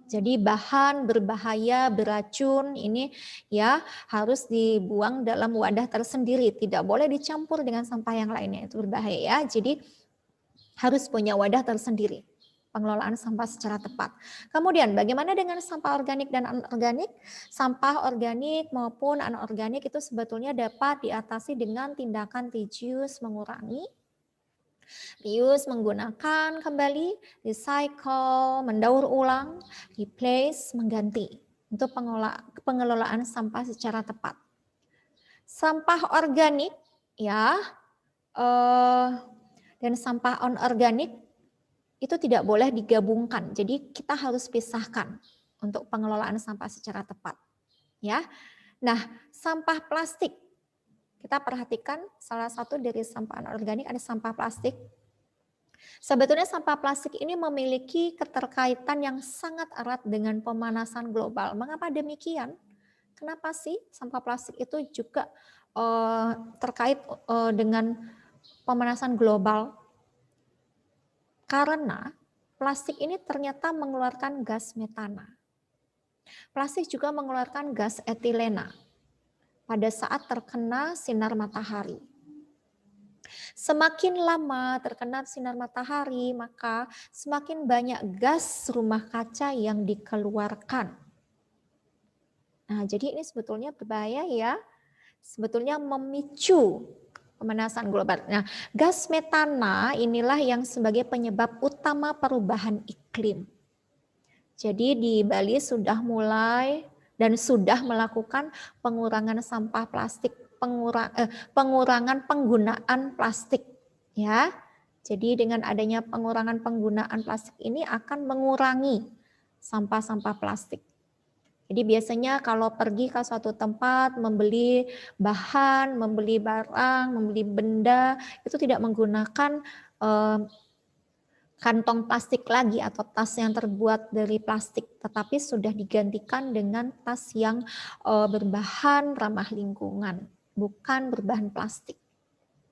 Jadi bahan berbahaya, beracun ini ya harus dibuang dalam wadah tersendiri, tidak boleh dicampur dengan sampah yang lainnya, itu berbahaya ya. Jadi harus punya wadah tersendiri. Pengelolaan sampah secara tepat. Kemudian bagaimana dengan sampah organik dan anorganik? Sampah organik maupun anorganik itu sebetulnya dapat diatasi dengan tindakan reduce, mengurangi, reuse, menggunakan kembali, recycle, mendaur ulang, replace, mengganti. untuk pengelolaan sampah secara tepat. Sampah organik ya dan sampah anorganik itu tidak boleh digabungkan. Jadi kita harus pisahkan untuk pengelolaan sampah secara tepat. Ya. Nah, sampah plastik. Kita perhatikan salah satu dari sampah anorganik ada sampah plastik. Sebetulnya sampah plastik ini memiliki keterkaitan yang sangat erat dengan pemanasan global. Mengapa demikian? Kenapa sih sampah plastik itu juga terkait dengan pemanasan global? Karena plastik ini ternyata mengeluarkan gas metana. Plastik juga mengeluarkan gas etilena pada saat terkena sinar matahari. Semakin lama terkena sinar matahari, maka semakin banyak gas rumah kaca yang dikeluarkan. Nah, jadi ini sebetulnya berbahaya ya. Sebetulnya memicu pemanasan global. Nah, gas metana inilah yang sebagai penyebab utama perubahan iklim. Jadi di Bali sudah mulai dan sudah melakukan pengurangan sampah plastik, pengurangan penggunaan plastik, ya. Jadi dengan adanya pengurangan penggunaan plastik ini akan mengurangi sampah-sampah plastik. Jadi biasanya kalau pergi ke suatu tempat membeli bahan, membeli barang, membeli benda itu tidak menggunakan kantong plastik lagi atau tas yang terbuat dari plastik, tetapi sudah digantikan dengan tas yang berbahan ramah lingkungan, bukan berbahan plastik.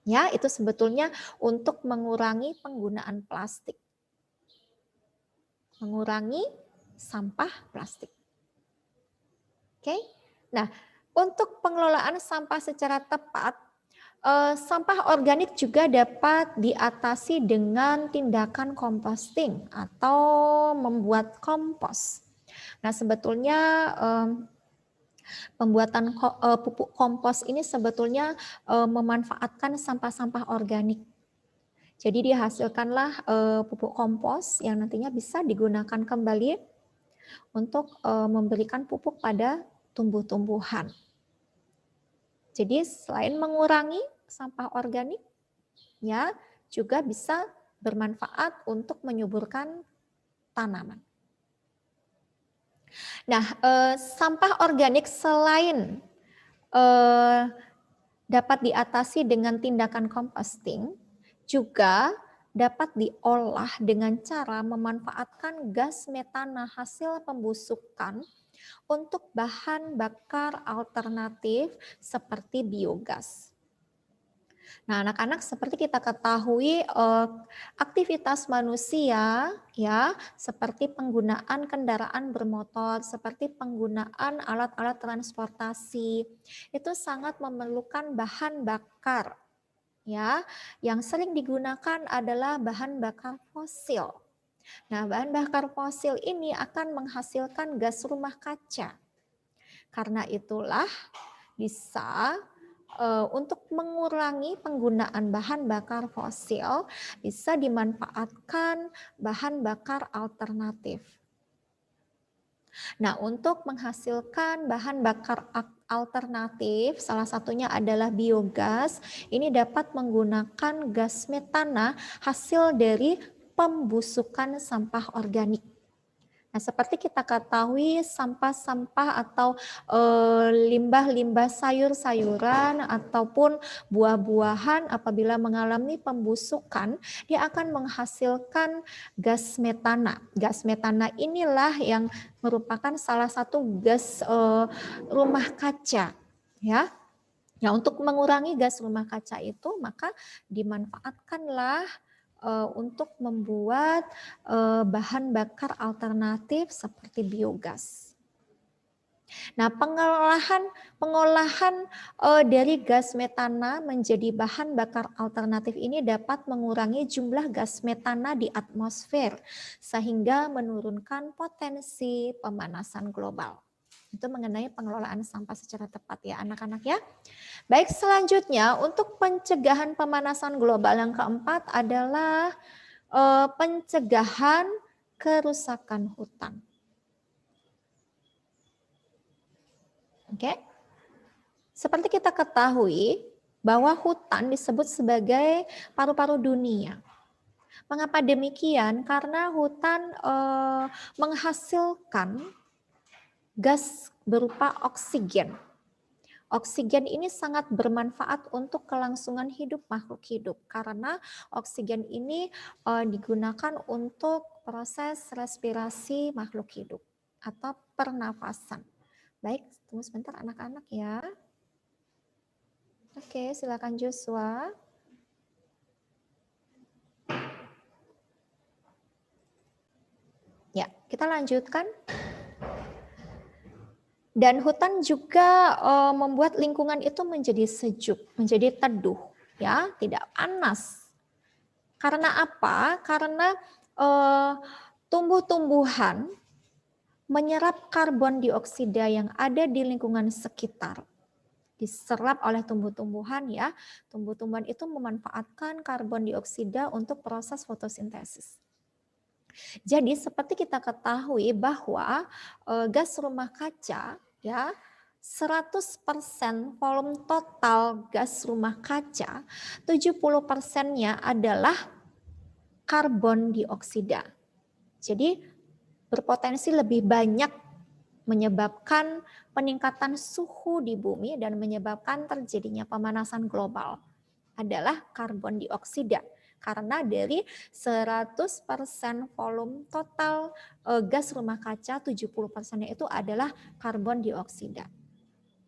Ya, itu sebetulnya untuk mengurangi penggunaan plastik. Mengurangi sampah plastik. Oke. Nah, untuk pengelolaan sampah secara tepat, sampah organik juga dapat diatasi dengan tindakan composting atau membuat kompos. Nah, sebetulnya pembuatan pupuk kompos ini sebetulnya memanfaatkan sampah-sampah organik. Jadi dihasilkanlah pupuk kompos yang nantinya bisa digunakan kembali untuk memberikan pupuk pada tumbuh-tumbuhan. Jadi selain mengurangi sampah organik, ya juga bisa bermanfaat untuk menyuburkan tanaman. Nah, sampah organik selain dapat diatasi dengan tindakan composting, juga dapat diolah dengan cara memanfaatkan gas metana hasil pembusukan untuk bahan bakar alternatif seperti biogas. Nah, anak-anak seperti kita ketahui aktivitas manusia ya seperti penggunaan kendaraan bermotor, seperti penggunaan alat-alat transportasi itu sangat memerlukan bahan bakar ya. Yang sering digunakan adalah bahan bakar fosil. Nah, bahan bakar fosil ini akan menghasilkan gas rumah kaca. Karena itulah bisa untuk mengurangi penggunaan bahan bakar fosil bisa dimanfaatkan bahan bakar alternatif. Nah, untuk menghasilkan bahan bakar alternatif, salah satunya adalah biogas. Ini dapat menggunakan gas metana hasil dari pembusukan sampah organik. Nah, seperti kita ketahui sampah-sampah atau limbah-limbah sayur-sayuran ataupun buah-buahan apabila mengalami pembusukan, dia akan menghasilkan gas metana. Gas metana inilah yang merupakan salah satu gas rumah kaca, ya. Nah, untuk mengurangi gas rumah kaca itu maka dimanfaatkanlah untuk membuat bahan bakar alternatif seperti biogas. Nah, pengolahan dari gas metana menjadi bahan bakar alternatif ini dapat mengurangi jumlah gas metana di atmosfer sehingga menurunkan potensi pemanasan global. Itu mengenai pengelolaan sampah secara tepat ya anak-anak ya. Baik, selanjutnya untuk pencegahan pemanasan global yang keempat adalah pencegahan kerusakan hutan. Oke. Seperti kita ketahui bahwa hutan disebut sebagai paru-paru dunia. Mengapa demikian? Karena hutan menghasilkan gas berupa oksigen. Oksigen ini sangat bermanfaat untuk kelangsungan hidup makhluk hidup karena oksigen ini digunakan untuk proses respirasi makhluk hidup atau pernafasan. Baik, tunggu sebentar anak-anak ya. Oke, silakan Joshua. Ya, kita lanjutkan. Dan hutan juga membuat lingkungan itu menjadi sejuk, menjadi teduh, ya, tidak panas. Karena apa? Karena tumbuh-tumbuhan menyerap karbon dioksida yang ada di lingkungan sekitar. Diserap oleh tumbuh-tumbuhan ya. Tumbuh-tumbuhan itu memanfaatkan karbon dioksida untuk proses fotosintesis. Jadi seperti kita ketahui bahwa gas rumah kaca ya 100% volume total gas rumah kaca 70%-nya adalah karbon dioksida. Jadi berpotensi lebih banyak menyebabkan peningkatan suhu di bumi dan menyebabkan terjadinya pemanasan global adalah karbon dioksida. Karena dari 100% volume total gas rumah kaca 70%-nya itu adalah karbon dioksida.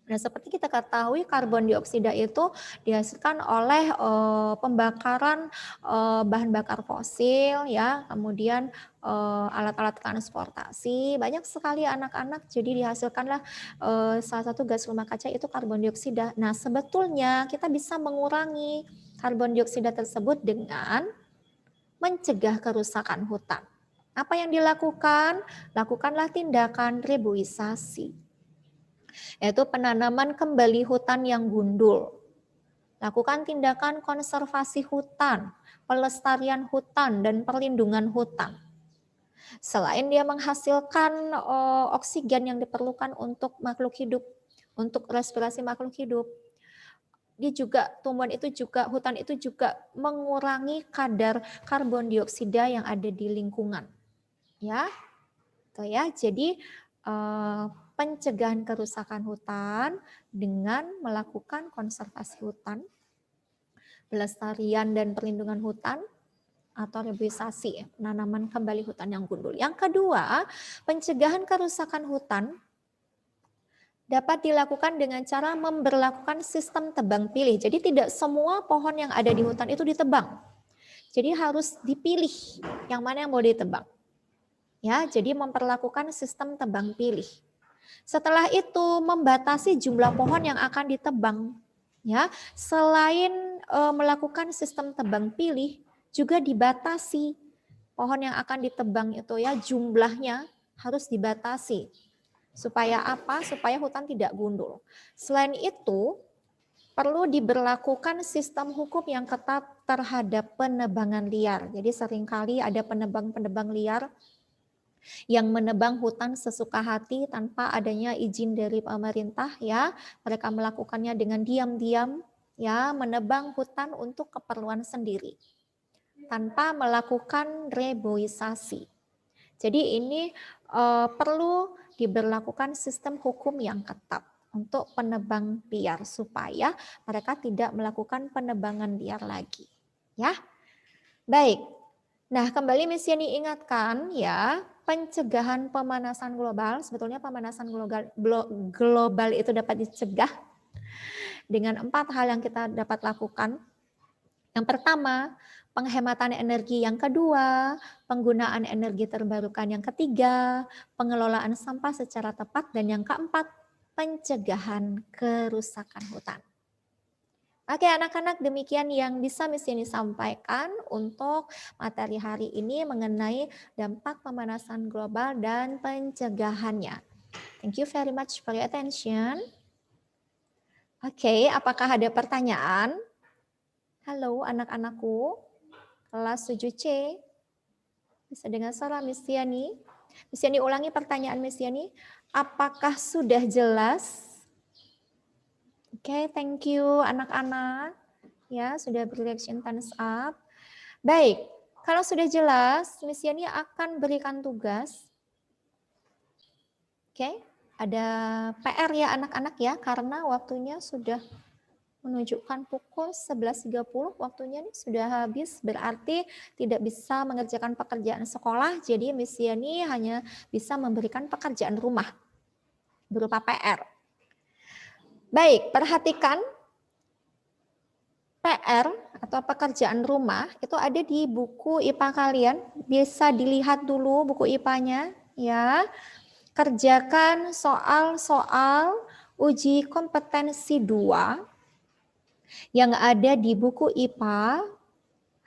Nah, seperti kita ketahui karbon dioksida itu dihasilkan oleh pembakaran bahan bakar fosil ya, kemudian alat-alat transportasi, banyak sekali anak-anak jadi dihasilkanlah salah satu gas rumah kaca itu karbon dioksida. Nah, sebetulnya kita bisa mengurangi karbon dioksida tersebut dengan mencegah kerusakan hutan. Apa yang dilakukan? Lakukanlah tindakan reboisasi, yaitu penanaman kembali hutan yang gundul. Lakukan tindakan konservasi hutan, pelestarian hutan, dan perlindungan hutan. Selain dia menghasilkan oksigen yang diperlukan untuk makhluk hidup, untuk respirasi makhluk hidup, dia juga hutan itu juga mengurangi kadar karbon dioksida yang ada di lingkungan. Ya. Tuh ya. Jadi pencegahan kerusakan hutan dengan melakukan konservasi hutan, pelestarian dan perlindungan hutan atau reboisasi, penanaman kembali hutan yang gundul. Yang kedua, pencegahan kerusakan hutan dapat dilakukan dengan cara memberlakukan sistem tebang pilih. Jadi tidak semua pohon yang ada di hutan itu ditebang. Jadi harus dipilih yang mana yang mau ditebang. Ya, jadi memperlakukan sistem tebang pilih. Setelah itu membatasi jumlah pohon yang akan ditebang. Ya, selain melakukan sistem tebang pilih, juga dibatasi pohon yang akan ditebang itu ya jumlahnya harus dibatasi. Supaya apa? Supaya hutan tidak gundul. Selain itu, perlu diberlakukan sistem hukum yang ketat terhadap penebangan liar. Jadi seringkali ada penebang-penebang liar yang menebang hutan sesuka hati tanpa adanya izin dari pemerintah ya. Mereka melakukannya dengan diam-diam ya, menebang hutan untuk keperluan sendiri tanpa melakukan reboisasi. Jadi ini perlu diberlakukan sistem hukum yang ketat untuk penebang liar supaya mereka tidak melakukan penebangan liar lagi. Ya, baik. Nah, kembali Miss Yani ingatkan ya, pencegahan pemanasan global, sebetulnya pemanasan global itu dapat dicegah dengan 4 hal yang kita dapat lakukan. Yang pertama, penghematan energi. Yang kedua, penggunaan energi terbarukan. Yang ketiga, pengelolaan sampah secara tepat. Dan yang keempat, pencegahan kerusakan hutan. Oke anak-anak, demikian yang bisa Miss Yani sampaikan untuk materi hari ini mengenai dampak pemanasan global dan pencegahannya. Thank you very much for your attention. Oke, apakah ada pertanyaan? Halo anak-anakku, kelas 7C. Bisa dengar suara Miss Yani? Miss Yani ulangi pertanyaan Miss Yani. Apakah sudah jelas Oke, thank you anak-anak. Ya, sudah beri-reaction thumbs up. Baik, kalau sudah jelas, Miss Yani akan berikan tugas. Oke, ada PR ya anak-anak ya, karena waktunya sudah menunjukkan pukul 11.30, waktunya nih sudah habis, berarti tidak bisa mengerjakan pekerjaan sekolah, jadi Miss Yani hanya bisa memberikan pekerjaan rumah berupa PR. Baik, perhatikan PR atau pekerjaan rumah itu ada di buku IPA kalian, bisa dilihat dulu buku IPA-nya ya. Kerjakan soal-soal uji kompetensi 2 yang ada di buku IPA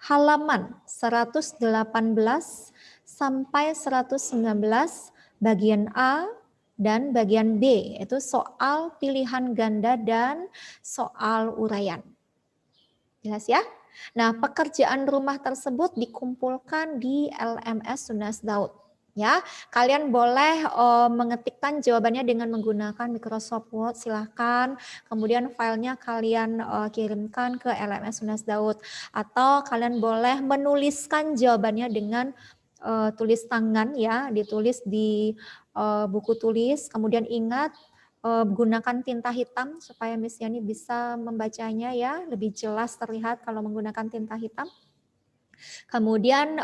halaman 118 sampai 119 bagian A dan bagian B, itu soal pilihan ganda dan soal uraian. Jelas ya? Nah, pekerjaan rumah tersebut dikumpulkan di LMS Tunas Daud. Ya, kalian boleh mengetikkan jawabannya dengan menggunakan Microsoft Word, silahkan. Kemudian filenya kalian kirimkan ke LMS Tunas Daud. Atau kalian boleh menuliskan jawabannya dengan tulis tangan ya, ditulis di buku tulis. Kemudian ingat gunakan tinta hitam supaya Miss Yani bisa membacanya ya, lebih jelas terlihat kalau menggunakan tinta hitam. Kemudian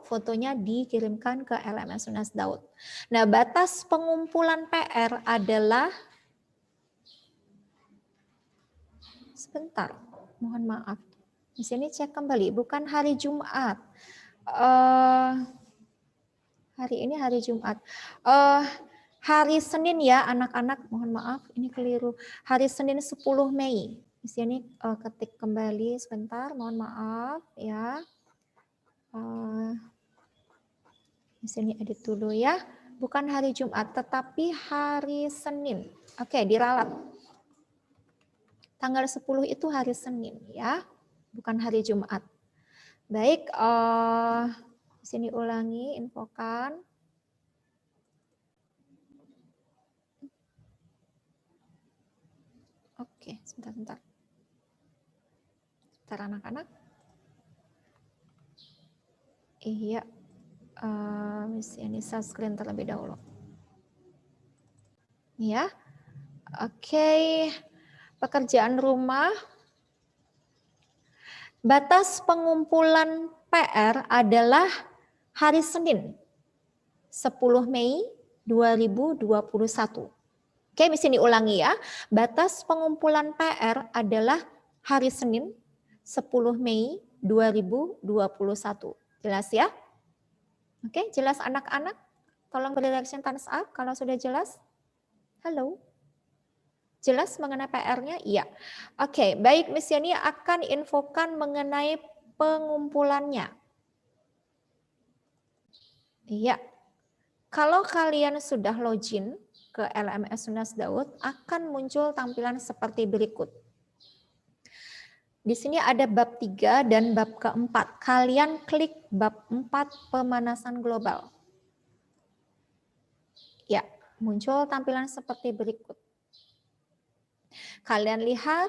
fotonya dikirimkan ke LMS Tunas Daud. Nah, batas pengumpulan PR adalah, sebentar, mohon maaf. Di sini cek kembali, bukan hari Jumat. Hari ini hari Jumat. Hari Senin ya anak-anak, mohon maaf ini keliru. Hari Senin 10 Mei. Di sini ketik kembali sebentar, mohon maaf ya. Di sini edit dulu ya. Bukan hari Jumat, tetapi hari Senin. Oke, diralat. Tanggal 10 itu hari Senin ya, bukan hari Jumat. Baik, di sini ulangi, infokan. Oke, sebentar. Sebentar anak-anak. Iya, Miss Yani share screen terlebih dahulu. Ya, oke. Pekerjaan rumah. Batas pengumpulan PR adalah hari Senin, 10 Mei 2021. Oke, di sini ulangi ya. Batas pengumpulan PR adalah hari Senin, 10 Mei 2021. Jelas ya? Oke, jelas anak-anak? Tolong beri reaction thumbs up kalau sudah jelas. Halo? Jelas mengenai PR-nya? Iya. Oke, baik, Miss Yani akan infokan mengenai pengumpulannya. Iya. Kalau kalian sudah login ke LMS Tunas Daud, akan muncul tampilan seperti berikut. Di sini ada bab 3 dan bab keempat. Kalian klik bab 4 pemanasan global. Ya, muncul tampilan seperti berikut. Kalian lihat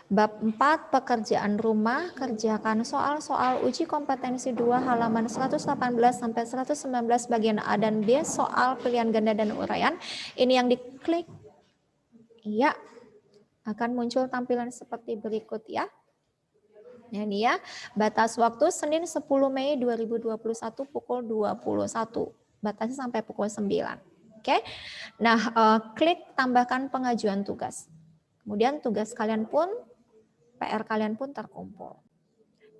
bab 4 pekerjaan rumah, kerjakan soal-soal uji kompetensi 2 halaman 118 sampai 119 bagian A dan B, soal pilihan ganda dan uraian. Ini yang diklik. Iya, akan muncul tampilan seperti berikut ya. Nah, ini ya, batas waktu Senin 10 Mei 2021 pukul 21. Batasnya sampai pukul 9. Oke. Nah, klik tambahkan pengajuan tugas. Kemudian tugas kalian pun, PR kalian pun terkumpul.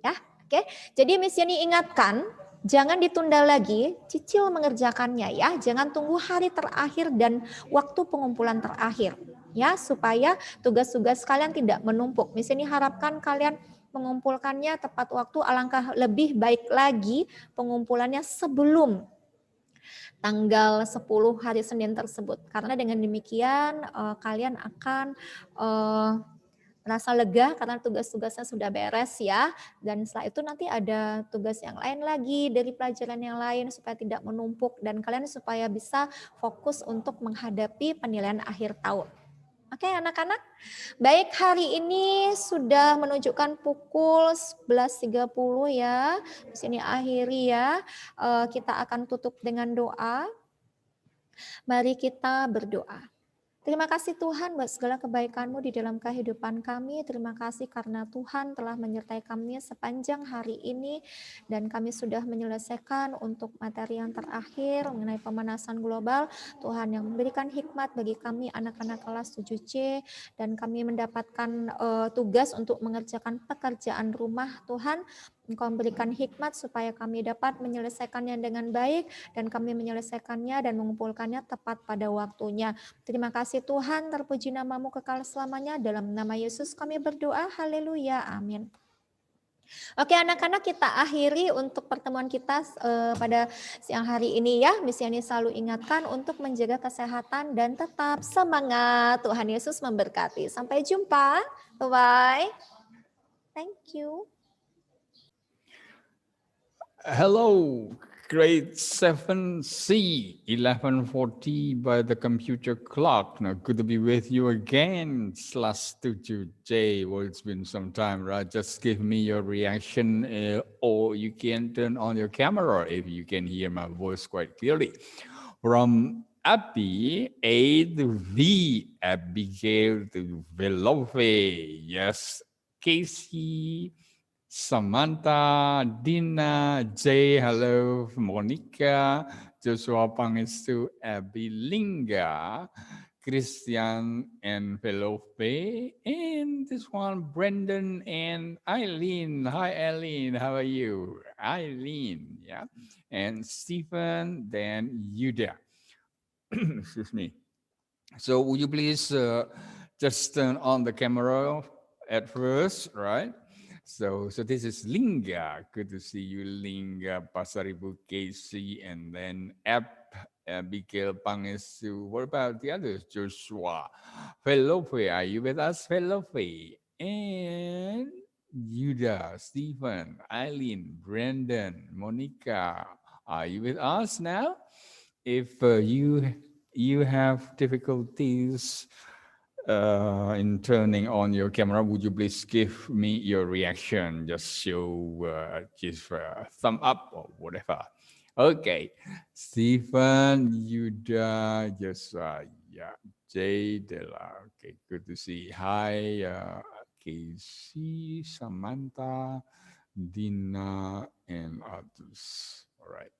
Ya, oke. Jadi Miss Yani ingatkan, jangan ditunda lagi, cicil mengerjakannya ya. Jangan tunggu hari terakhir dan waktu pengumpulan terakhir. Ya, supaya tugas-tugas kalian tidak menumpuk. Miss Yani harapkan kalian mengumpulkannya tepat waktu, alangkah lebih baik lagi pengumpulannya sebelum tanggal 10 hari Senin tersebut. Karena dengan demikian kalian akan merasa lega karena tugas-tugasnya sudah beres ya. Dan setelah itu nanti ada tugas yang lain lagi dari pelajaran yang lain supaya tidak menumpuk dan kalian supaya bisa fokus untuk menghadapi penilaian akhir tahun. Oke anak-anak, baik hari ini sudah menunjukkan pukul 11.30 ya. Di sini akhiri ya. Kita akan tutup dengan doa. Mari kita berdoa. Terima kasih Tuhan buat segala kebaikan-Mu di dalam kehidupan kami. Terima kasih karena Tuhan telah menyertai kami sepanjang hari ini dan kami sudah menyelesaikan untuk materi yang terakhir mengenai pemanasan global. Tuhan yang memberikan hikmat bagi kami anak-anak kelas 7C dan kami mendapatkan tugas untuk mengerjakan pekerjaan rumah. Tuhan, Engkau memberikan hikmat supaya kami dapat menyelesaikannya dengan baik dan kami menyelesaikannya dan mengumpulkannya tepat pada waktunya. Terima kasih Tuhan, terpuji nama-Mu kekal selamanya. Dalam nama Yesus kami berdoa, haleluya, amin. Oke anak-anak, kita akhiri untuk pertemuan kita pada siang hari ini ya. Misiani selalu ingatkan untuk menjaga kesehatan dan tetap semangat. Tuhan Yesus memberkati. Sampai jumpa, bye-bye. Thank you. Hello, grade 7C, 11:40 by the computer clock. Now, good to be with you again, /7J. Well, it's been some time, right? Just give me your reaction, or you can turn on your camera if you can hear my voice quite clearly. From Abby, A to V, Abigail to Velofe, yes, Casey, Samantha, Dina, Jay, hello, Monica, Joshua Pangestu, Abby Linga, Christian and Velope, and this one, Brendan and Eileen. Hi, Eileen, how are you? Eileen, yeah, and Stephen, then Yuda. Excuse me. So would you please just turn on the camera at first, right? So this is Linga. Good to see you, Linga, Pasaribu Casey, and then Abigail Pangestu. What about the others? Joshua, Felope, are you with us, Felope? And Yuda, Stephen, Eileen, Brandon, Monica, are you with us now? If you have difficulties in turning on your camera, would you please give me your reaction? Just show, just a thumb up or whatever. Okay, Stephen, Yuda, just yeah, Jay Della. Okay, good to see. Hi, Casey, Samantha, Dina, and others. All right.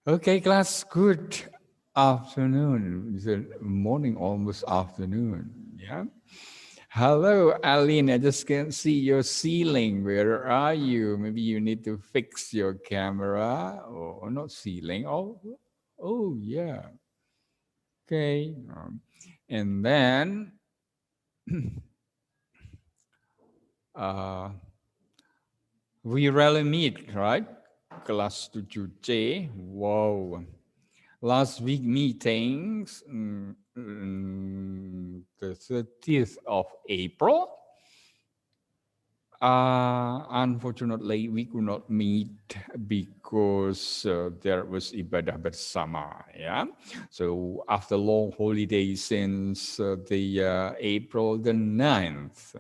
Okay, class. Good afternoon. It's a morning, almost afternoon. Yeah. Hello, Aline. I just can't see your ceiling. Where are you? Maybe you need to fix your camera, or not ceiling. Oh, yeah. Okay. And then we rarely meet, right? Kelas 7C. Wow. Last week meetings, the 30th of April. Unfortunately, we could not meet because there was ibadah bersama. Yeah. So after long holiday since the April the 9th.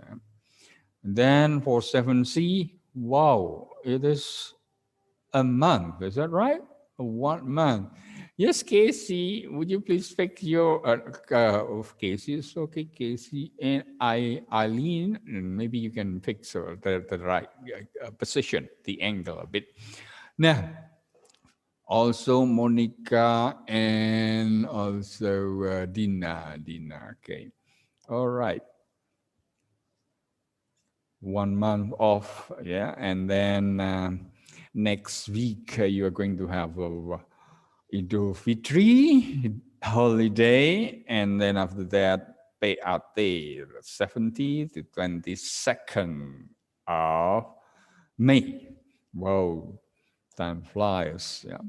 Then for 7C, wow, it is a month. Is that right? 1 month. Yes, Casey, would you please fix your, of Casey, it's okay, Casey, and Eileen, maybe you can fix the right position, the angle a bit. Now, also Monica and also Dina, okay. All right. 1 month off, yeah, and then next week you are going to have Idul Fitri holiday, and then after that, payout day, 17th to 22nd of May. Wow, time flies. Yeah.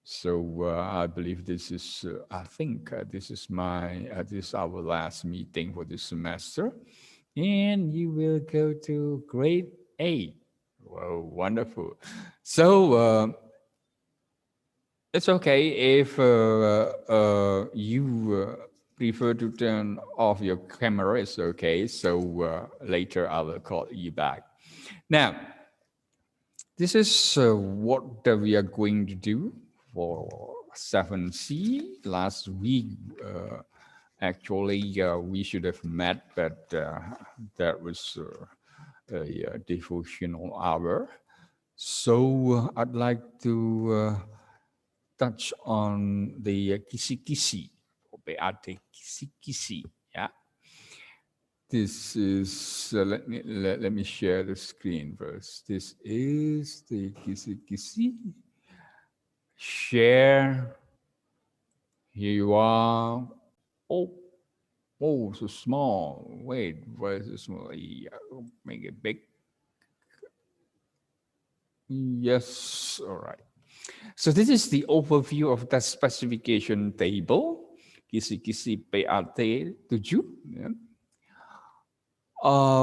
So I believe this is, I think this is this is our last meeting for this semester, and you will go to grade 8. Wow, wonderful. So it's okay if you prefer to turn off your camera, it's okay. So later I will call you back. Now, this is what we are going to do for 7C. Last week, actually, we should have met, but that was a devotional hour. So I'd like to touch on the kisi-kisi, or PAT kisi-kisi. Yeah. This is, let me share the screen first. This is the kisi-kisi. Share. Here you are. Oh, so small. Wait, why is it small? Yeah, make it big. Yes, all right. So this is the overview of the specification table. Kisi-kisi PAT 7. Yeah.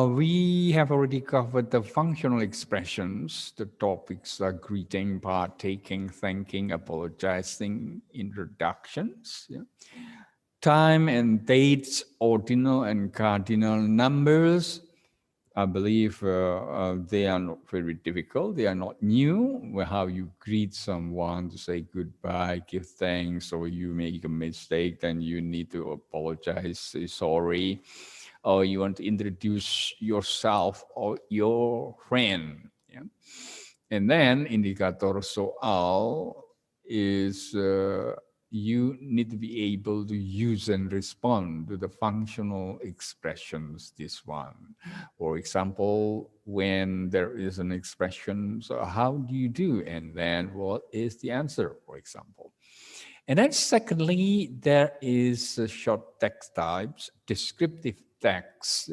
We have already covered the functional expressions. The topics are greeting, partaking, thanking, apologizing, introductions. Yeah. Time and dates, ordinal and cardinal numbers. I believe they are not very difficult. They are not new. How you greet someone to say goodbye, give thanks, or you make a mistake, then you need to apologize, say sorry. Or you want to introduce yourself or your friend. Yeah? And then indicator soal is you need to be able to use and respond to the functional expressions, this one. For example, when there is an expression, so how do you do? And then what is the answer, for example? And then secondly, there is short text types, descriptive text.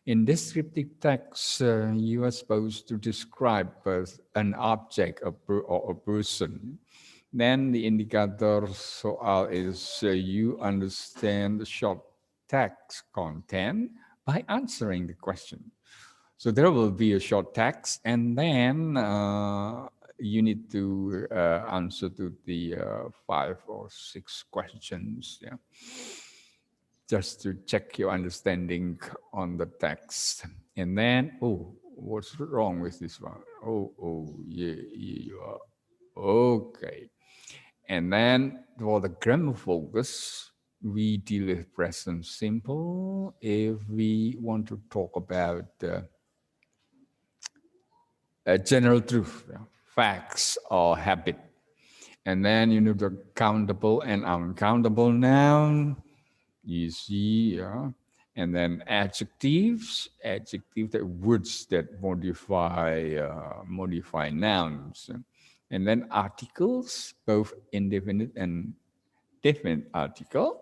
In descriptive text, you are supposed to describe an object or a person. Then the indicator soal is you understand the short text content by answering the question. So there will be a short text, and then you need to answer to the 5 or 6 questions, yeah, just to check your understanding on the text. And then, oh, what's wrong with this one? Yeah, you are okay. And then for the grammar focus, we deal with present simple. If we want to talk about general truth, facts or habit. And then you know the countable and uncountable noun, you see, yeah. And then adjectives, that words that modify nouns. And then articles, both indefinite and definite article.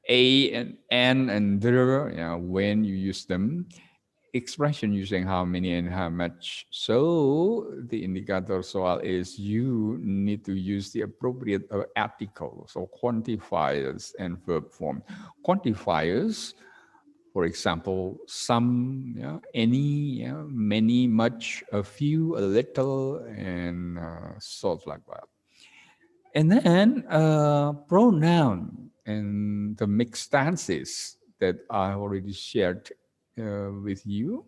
A and an and there, when you use them. Expression using how many and how much. So the indicator soal is you need to use the appropriate articles or quantifiers and verb form. Quantifiers, for example, some, any, many, much, a few, a little, and sort like that. And then pronoun and the mixed tenses that I already shared with you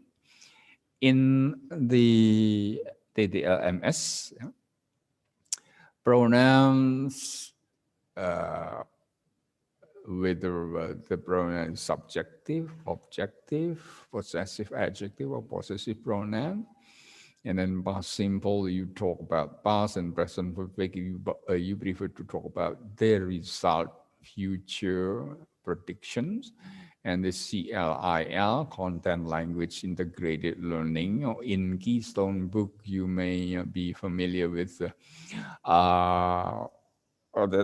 in the TTLMS. Pronouns, whether the pronoun is subjective, objective, possessive adjective, or possessive pronoun. And then past simple, you talk about past, and present perfect, you prefer to talk about the result, future predictions. And the CLIL, content language integrated learning, or in Keystone book, you may be familiar with, that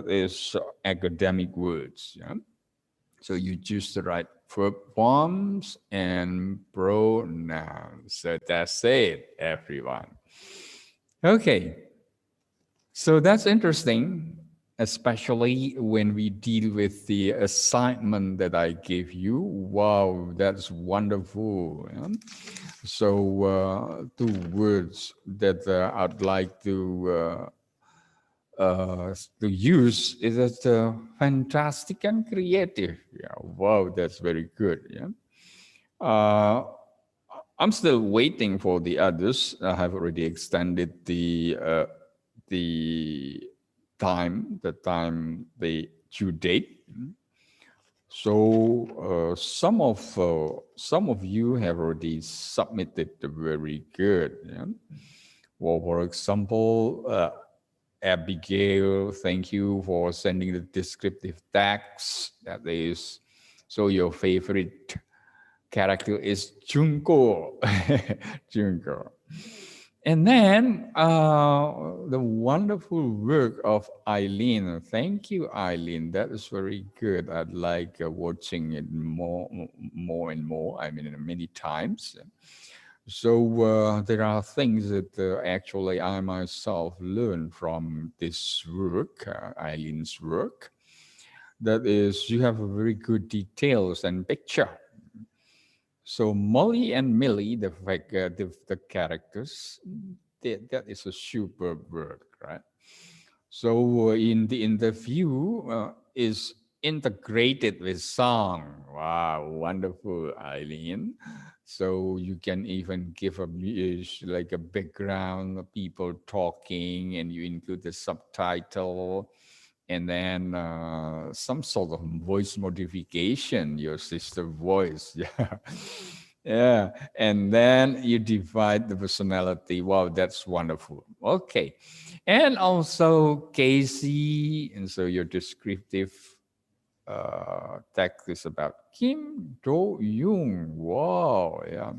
is academic words. Yeah? So you choose the right verb forms and pronouns. So that's it, everyone. Okay, so that's interesting, especially when we deal with the assignment that I gave you. Wow, that's wonderful. Yeah? So 2 words that I'd like to to use is that fantastic and creative. Yeah, wow, that's very good. Yeah, I'm still waiting for the others. I have already extended the time, the due date. So some of you have already submitted very good. Yeah? Well, for example, Abigail, thank you for sending the descriptive text. That is, so your favorite character is Junko. Junko. And then the wonderful work of Eileen. Thank you, Eileen. That is very good. I'd like watching it more and more. I mean, many times. So there are things that actually I myself learned from this work, Eileen's work. That is, you have a very good details and picture. So Molly and Millie, the characters, that is a superb work, right? So in the interview is integrated with song. Wow, wonderful, Eileen. So you can even give like a background of people talking, and you include the subtitle. And then some sort of voice modification, your sister voice, yeah. Yeah, and then you divide the personality. Wow, that's wonderful. Okay, and also Casey, and so your descriptive text is about Kim Do-young. Wow, yeah.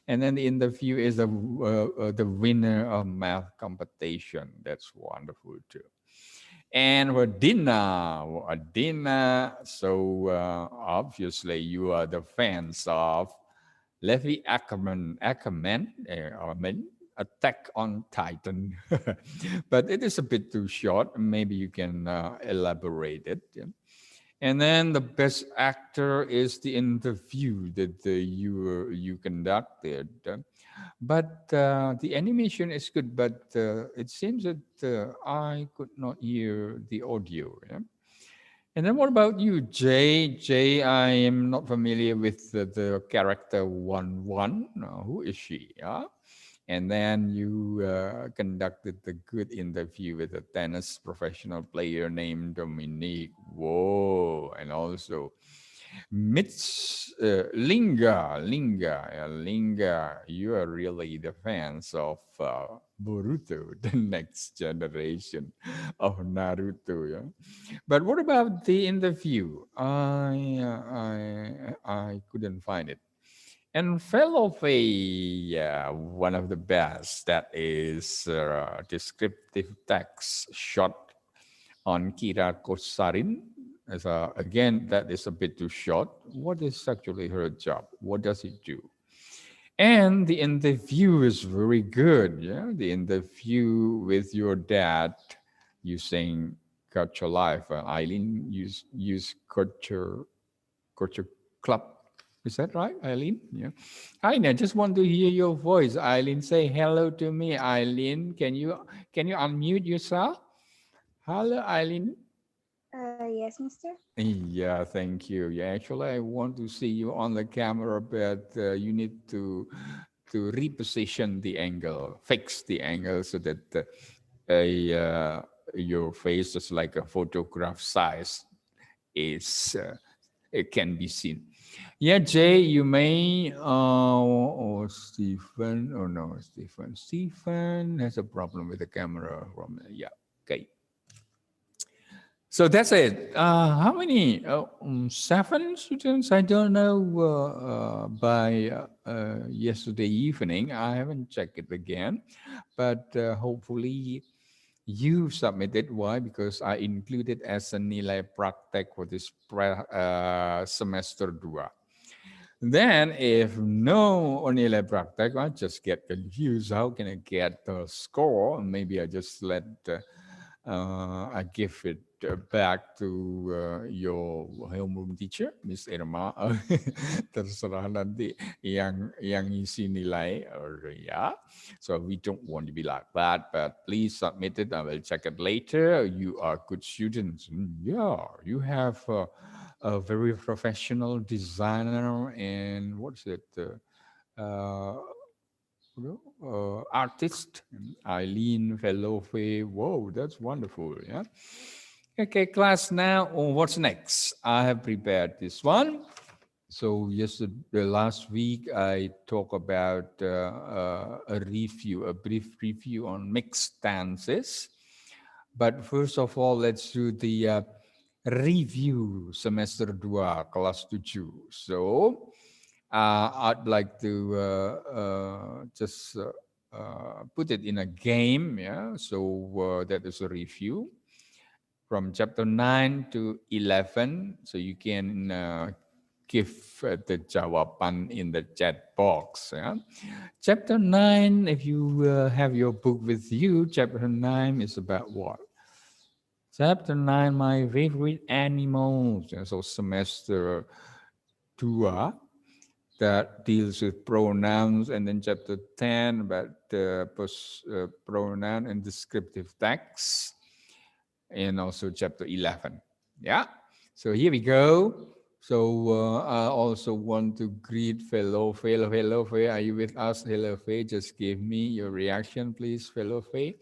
And then the interview is the winner of math competition. That's wonderful too. And for Dina, so obviously you are the fans of Levi Ackerman, Attack on Titan. But it is a bit too short. Maybe you can elaborate it. Yeah. And then the best actor is the interview that you conducted. But the animation is good, but it seems that I could not hear the audio. Yeah? And then what about you, Jay? Jay, I am not familiar with the character 1-1. Who is she? Yeah? And then you conducted the good interview with a tennis professional player named Dominique. Whoa. And also Mitch Linga, you are really the fans of Boruto, the next generation of Naruto. Yeah? But what about the interview? I couldn't find it. And fellow Faye, one of the best, that is descriptive text shot on Kira Kosarin. Again, that is a bit too short. What is actually her job? What does it do? And the interview is very good. Yeah, the interview with your dad, you saying Culture Life. Eileen use Culture Club. Is that right, Eileen? Yeah. I just want to hear your voice, Eileen. Say hello to me, Eileen. Can you unmute yourself? Hello, Eileen. Yes, Mister. Yeah, thank you. Yeah, actually, I want to see you on the camera, but you need to reposition the angle, fix the angle so that your face is like a photograph size. It can be seen. Yeah, Jay, you may, or Stephen, oh no, Stephen has a problem with the camera. Yeah, okay. So that's it. How many? 7 students? I don't know by yesterday evening. I haven't checked it again, but hopefully you submitted. Why? Because I included as a nilai praktek for this semester 2. Then if no nilai praktek, I just get confused. How can I get the score? Maybe I just let, I give it back to your homeroom teacher, Miss Irma. Terserah nanti yang isi nilai. Yeah. So we don't want to be like that, but please submit it. I will check it later. You are good students. Yeah, you have a very professional designer and what's it? Artist, Eileen Velofe. Whoa, that's wonderful. Yeah. Okay, class. Now, what's next? I have prepared this one. So last week I talked about a brief review on mixed stances. But first of all, let's do the review semester 2, kelas 7. So I'd like to just put it in a game. Yeah. So that is a review from chapter 9 to 11. So you can give the jawaban in the chat box. Yeah? Chapter 9, if you have your book with you, chapter 9 is about what? Chapter 9, my favorite animals. Yeah, so semester 2 that deals with pronouns, and then chapter 10 about pronoun and descriptive text, and also chapter 11. Yeah, so here we go. So I also want to greet fellow Faye. Are you with us, fellow Faye? Just give me your reaction, please, fellow Faye.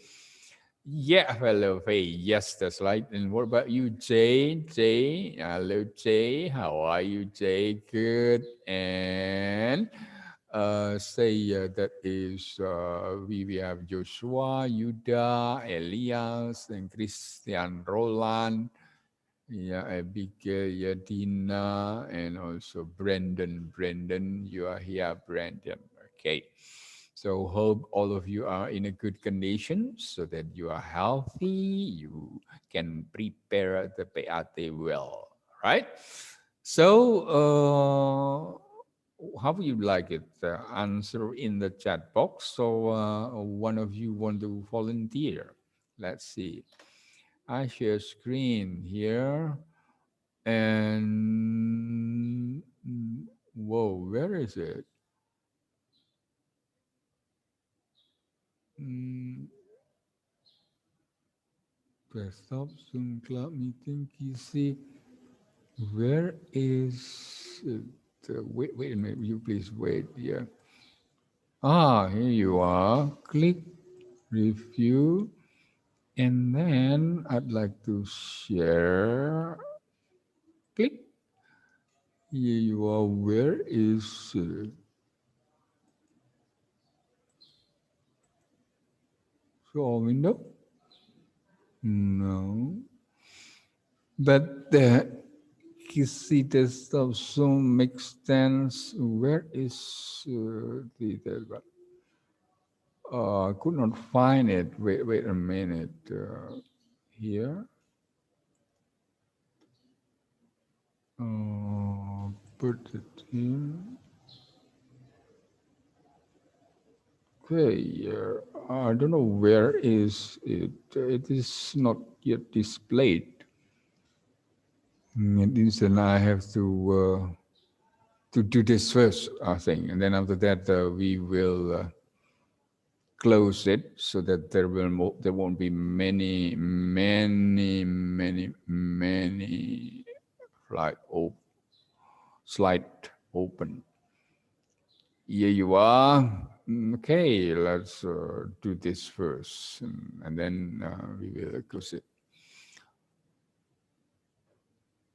Yeah, fellow Faye. Yes, that's right. And what about you, Jay? Jay, hello, Jay. How are you, Jay? Good. And that is we have Joshua, Yuda, Elias, and Christian Roland. Yeah, Abigail, Yadina, and also Brendan. Brendan, you are here, Brendan. Okay. So hope all of you are in a good condition so that you are healthy, you can prepare the PAT well, right? So how would you like it? Answer in the chat box. So one of you want to volunteer. Let's see. I share screen here. And whoa, where is it? Desktop, Zoom Club meeting, PC. Where is it? Wait a minute, you please wait here. Here you are. Click review. And then I'd like to share. Click. Here you are. Where is it? Show window? No. But the PC desktop Zoom mix stance, where is the I could not find it. Wait a minute. Here. Put it here. Okay, I don't know where is it. It is not yet displayed. It is, and I have to do this first, I think, and then after that we will close it so that there won't be many slide open. Here you are. Okay, let's do this first, and then we will close it.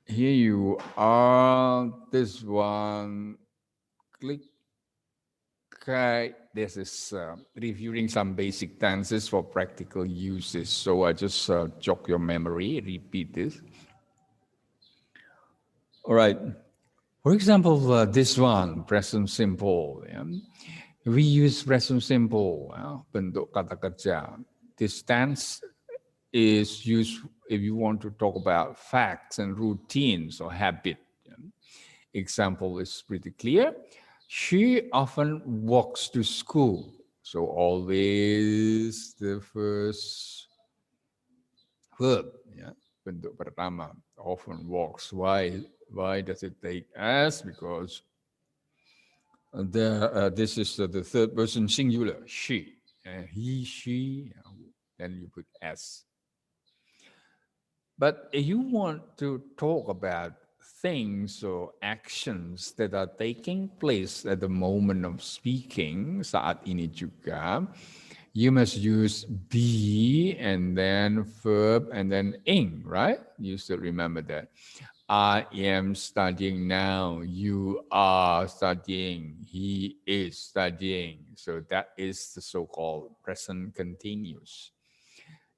Here you are. This one. Click. Okay, this is reviewing some basic tenses for practical uses. So I just jog your memory. Repeat this. All right. For example, this one, present simple. Yeah? We use present simple, bentuk kata kerja. This tense is used if you want to talk about facts and routines or habit. Yeah? Example is pretty clear. She often walks to school. So always the first verb. Yeah? bentuk pertama, often walks. Why does it take S? Because this is the third person singular, she. He, she, then you put S. But if you want to talk about things or actions that are taking place at the moment of speaking, saat ini juga, you must use be and then verb and then ing, right? You still remember that. I am studying now. You are studying. He is studying. So that is the so-called present continuous.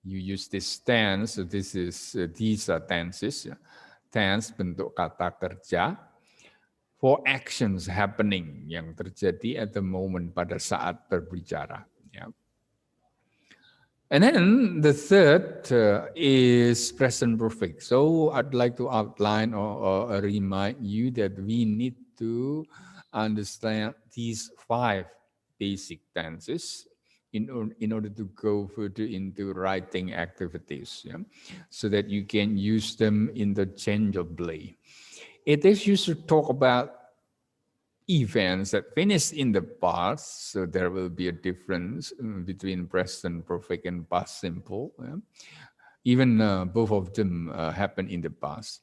You use this tense. So this is these are tenses. Tense bentuk kata kerja for actions happening yang terjadi at the moment pada saat berbicara. Ya. And then the third is present perfect. So I'd like to outline or remind you that we need to understand these 5 basic tenses in order to go further into writing activities, yeah? So that you can use them interchangeably. It is used to talk about events that finished in the past, so there will be a difference between present perfect and past simple. Yeah? Even both of them happen in the past.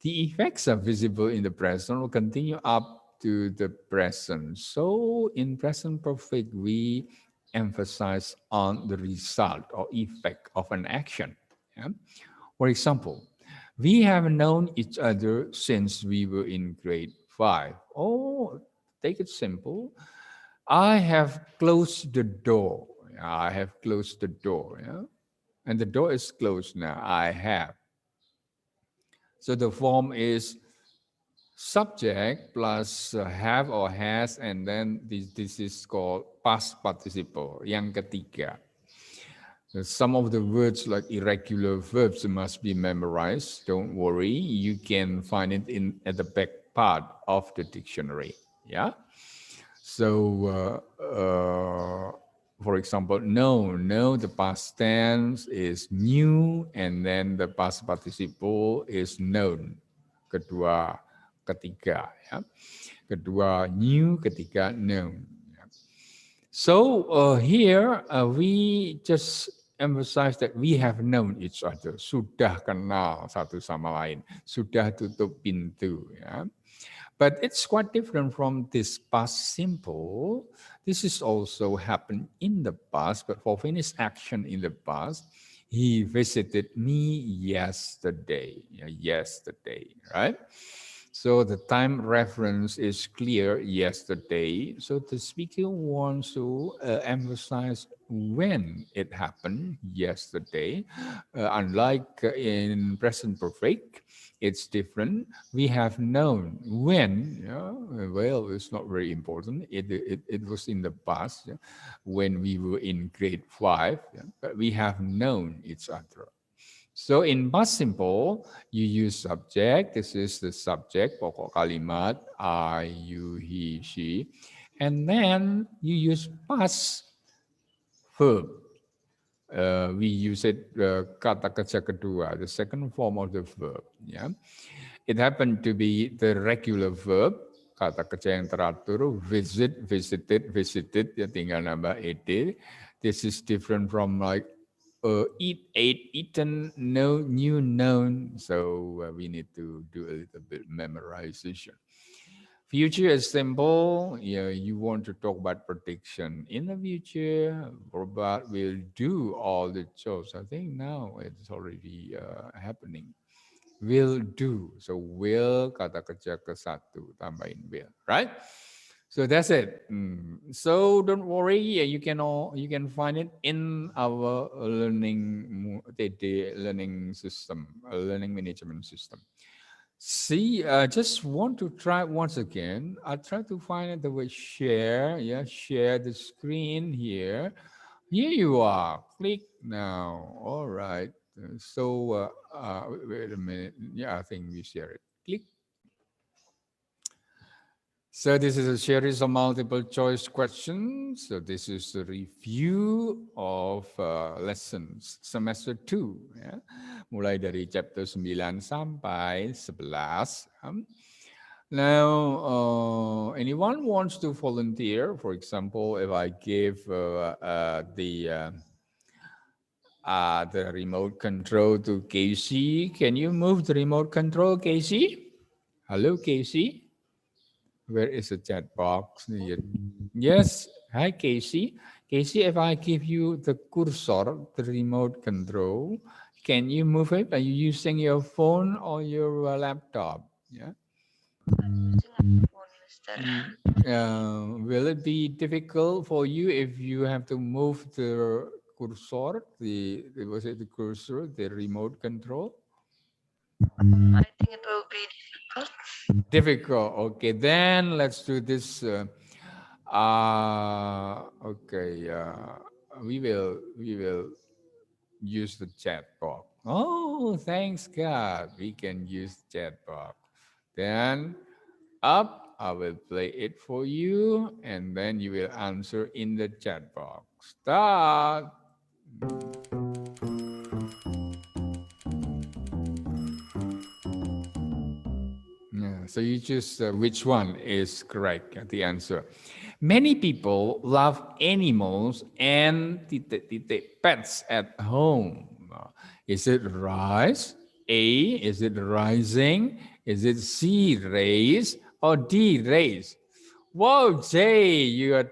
The effects are visible in the present, will continue up to the present. So in present perfect, we emphasize on the result or effect of an action. Yeah? For example, we have known each other since we were in grade 5. Oh, take it simple. I have closed the door. I have closed the door. Yeah? And the door is closed now. I have. So the form is subject plus have or has, and then this is called past participle, yang ketiga. Some of the words like irregular verbs must be memorized. Don't worry, you can find it at the back part of the dictionary. Yeah. So, for example, no, the past tense is knew, and then the past participle is known. Kedua, ketiga. Ya. Kedua, knew, ketiga, known. So here we just emphasize that we have known each other. Sudah kenal satu sama lain. Sudah tutup pintu. Ya. But it's quite different from this past simple. This is also happened in the past, but for finished action in the past, he visited me yesterday. Yeah, yesterday, right? So the time reference is clear, yesterday. So the speaker wants to emphasize when it happened, yesterday. Unlike in present perfect, it's different. We have known when, well, it's not very important. It was in the past, when we were in grade 5, but we have known each other. So in past simple, you use subject. This is the subject, pokok kalimat, I, you, he, she. And then you use past verb. We use it, kata kerja kedua, the second form of the verb. Yeah. It happened to be the regular verb, kata kerja yang teratur, visit, visited, visited, ya tinggal nambah ed. This is different from like eat, ate, eaten, know, knew, known. So we need to do a little bit memorization. Future is simple. You want to talk about prediction in the future. Robot will do all the jobs. I think now it's already happening. Will do. So will kata kerja ke satu tambahin will, right? So that's it. So don't worry. You can find it in our learning system, learning management system. See, I just want to try once again. I'll try to find the word share. Yeah, share the screen here. Here you are. Click now. All right. So wait a minute. Yeah, I think we share it. Click. So this is a series of multiple choice questions. So this is a review of lessons, semester 2. Yeah? mulai dari chapter 9 sampai 11. Now, anyone wants to volunteer? For example, if I give the remote control to Casey, can you move the remote control, Casey? Hello, Casey. Where is the chat box? Yes. Hi, Casey. Casey, if I give you the cursor, the remote control, can you move it? Are you using your phone or your laptop? Yeah. Will it be difficult for you if you have to move the cursor, the cursor, the remote control? I think it will be difficult. Difficult. Okay, then let's do this. We will use the chat box. Oh, thanks God, we can use chat box. Then up, I will play it for you, and then you will answer in the chat box. Start. Yeah, so you choose which one is correct, the answer. Many people love animals and pets at home. Is it rise? A, is it rising? Is it C, raise? Or D, raise? Whoa, Jay, you are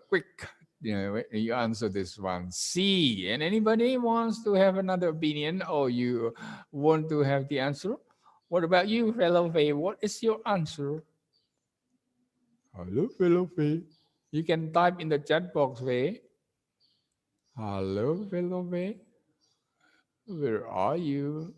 quick. You answer this one. C. And anybody wants to have another opinion, or you want to have the answer? What about you, fellow Faye? What is your answer? Hello, fellow Faye. You can type in the chat box, Faye. Hello, fellow Faye. Where are you?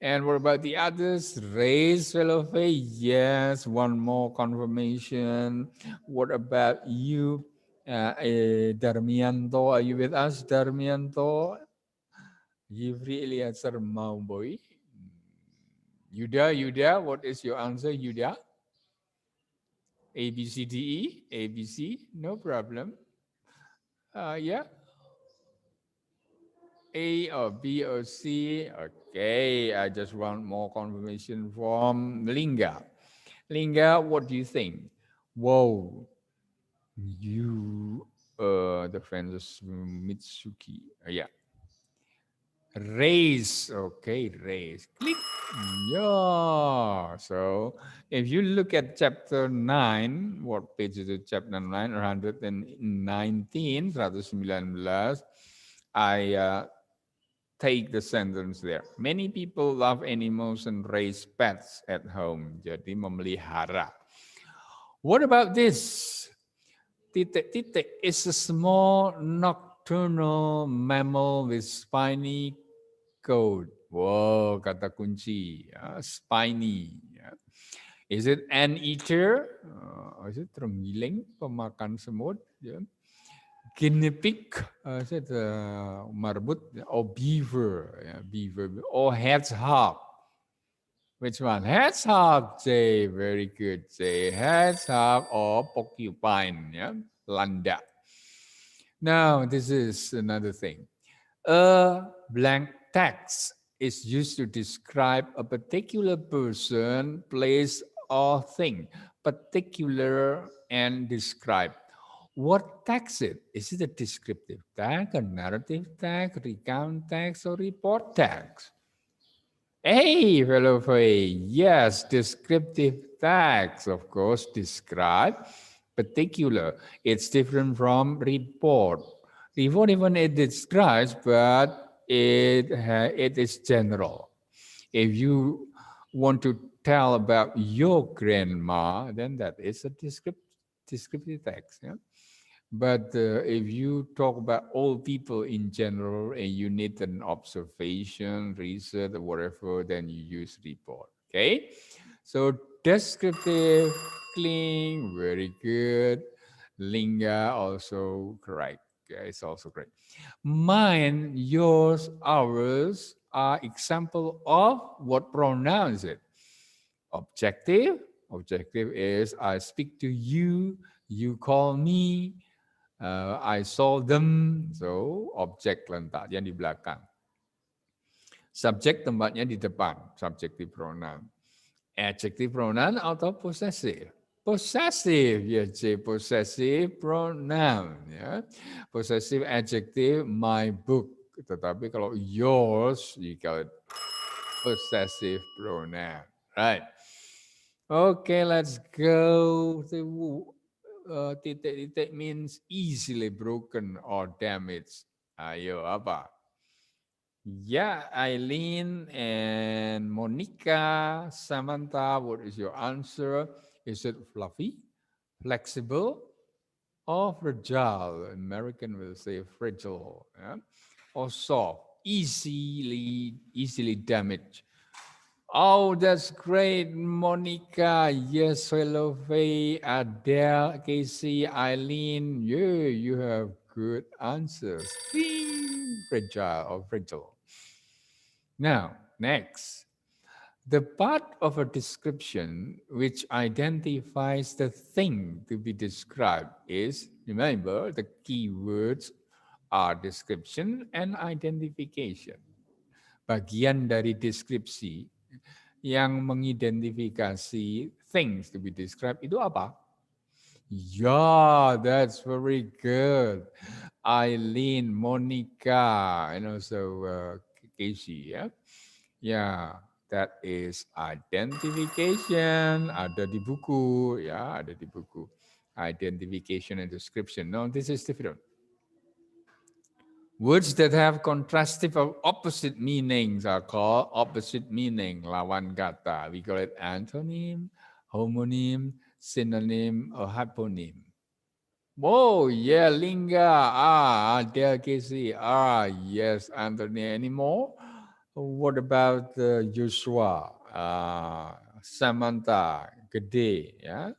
And what about the others? Raise, fellow Faye. Yes, one more confirmation. What about you, Darmianto? Are you with us, Darmianto? Yivri Eliasar Mauboy. Yuda, what is your answer, Yuda? A, B, C, D, E? A, B, C? No problem. Yeah. A or B or C? Okay, I just want more confirmation from Linga. Linga, what do you think? Whoa, you, the friends Mitsuki. Yeah. Raise, okay, raise. Click. Yeah. So if you look at chapter 9, what page is it? Chapter 9, 119, 119, I take the sentence there. Many people love animals and raise pets at home. Jadi memelihara. What about this? Titik is a small nocturnal mammal with spiny coat. Wow, kata kunci. Spiny. Is it anteater? Is it terenggiling, pemakan semut? Guinea pig, is it marbut? Or beaver? Beaver. Or hedgehog? Which one? Hedgehog, Jay. Very good, Jay. Hedgehog or porcupine, yeah? Landa. Now, this is another thing. A blank text is used to describe a particular person, place, or thing. Particular and describe. What text is it? Is it a descriptive text, a narrative text, recount text, or report text? Hey, fellow Faye, yes, descriptive text, of course, describe, particular. It's different from report. Report even it describes, but it is general. If you want to tell about your grandma, then that is a descriptive text. Yeah? But if you talk about all people in general and you need an observation, research, or whatever, then you use report. Okay? So descriptive, clean, very good. Linga also correct. Okay, it's also great. Mine, yours, ours are example of what pronoun is it? Objective. Objective is I speak to you, you call me, I saw them. So object letak yang di belakang. Subjek tempatnya di depan, subjective pronoun. Adjective pronoun atau possessive? Possessive, ya C, possessive pronoun. Ya. Possessive adjective, my book. Tetapi kalau yours, you call it possessive pronoun. Right. Okay, let's go. Titik-titik means easily broken or damaged. Ayo, apa? Yeah, Eileen and Monica, Samantha, what is your answer? Is it fluffy, flexible, or fragile? American will say fragile, yeah? Or soft, easily damaged. Oh, that's great, Monica. Yes, hello, Faye, Adele, Casey, Eileen. Yeah, you have good answers. Fragile or fragile. Now, next. The part of a description which identifies the thing to be described is, remember, the key words are description and identification. Bagian dari deskripsi yang mengidentifikasi things to be described itu apa? Yeah, that's very good. Eileen, Monica, and also Casey, yeah? Yeah, that is identification. Ada di buku, ya, ada di buku. Identification and description. No, this is different. Words that have contrastive or opposite meanings are called opposite meaning, lawan kata. We call it antonym, homonym, synonym, or hyponym. Oh, yeah, Lingga. Adele Casey. Yes, Anthony. Any more? What about Joshua? Samantha, Gede, yeah?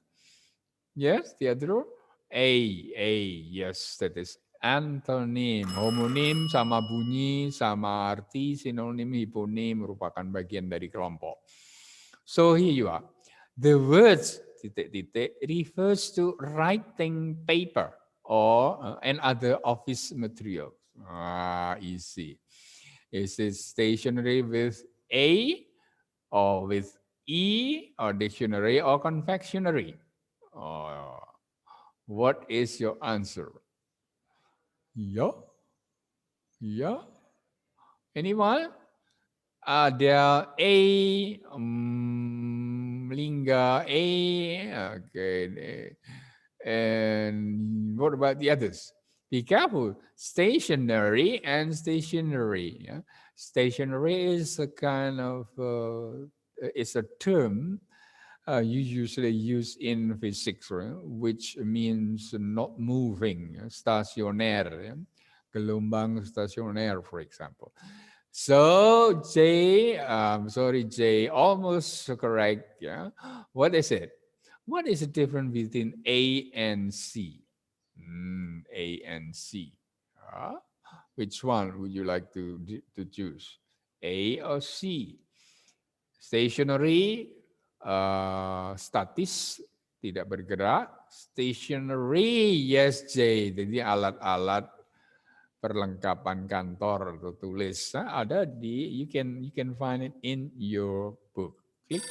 Yes, the other? Yes, that is antonym. Homonim sama bunyi, sama arti, sinonim, hiponim merupakan bagian dari kelompok. So here you are. The words titik-titik refers to writing paper or and other office materials. Easy. Is it stationery with A or with E or dictionary or confectionery? What is your answer? Yeah? Anyone? Ada A, Lingga A, okay. And what about the others? Be careful. Stationary and stationery. Yeah? Stationery is a kind of, it's a term you usually use in physics, right? Which means not moving, stationaire. Yeah? Gelombang stationaire, for example. So J, sorry J, almost correct. Yeah, what is it? What is the difference between A and C? A and C. Which one would you like to choose? A or C? Stationary, statis, tidak bergerak. Stationary, yes J. Jadi alat-alat perlengkapan kantor atau tulis ada di you can find it in your book. Klik.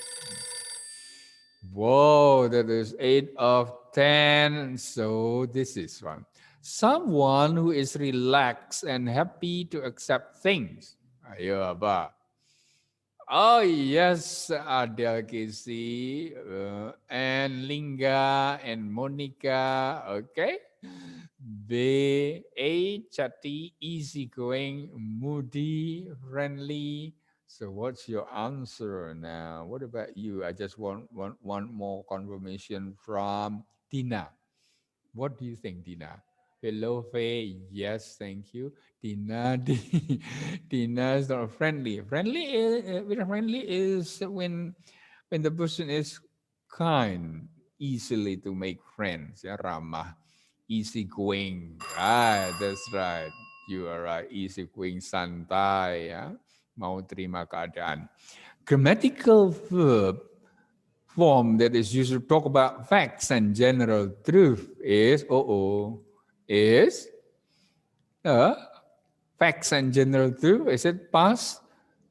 Wow, that is 8 of 10. So this is one. Someone who is relaxed and happy to accept things. Ayo apa? Oh yes, Adele Casey and Lingga and Monica. Okay. B, A, chatty, easygoing, moody, friendly. So what's your answer now? What about you? I just want more confirmation from Tina. What do you think, Tina? Hello, Faye. Yes, thank you. Tina, Tina is not friendly. Friendly is when the person is kind, easily to make friends. Ya, ramah. Easy going, that's right. You are right. Easy going, santai, ya. Mau terima keadaan. Grammatical verb form that is used to talk about facts and general truth is facts and general truth. Is it past,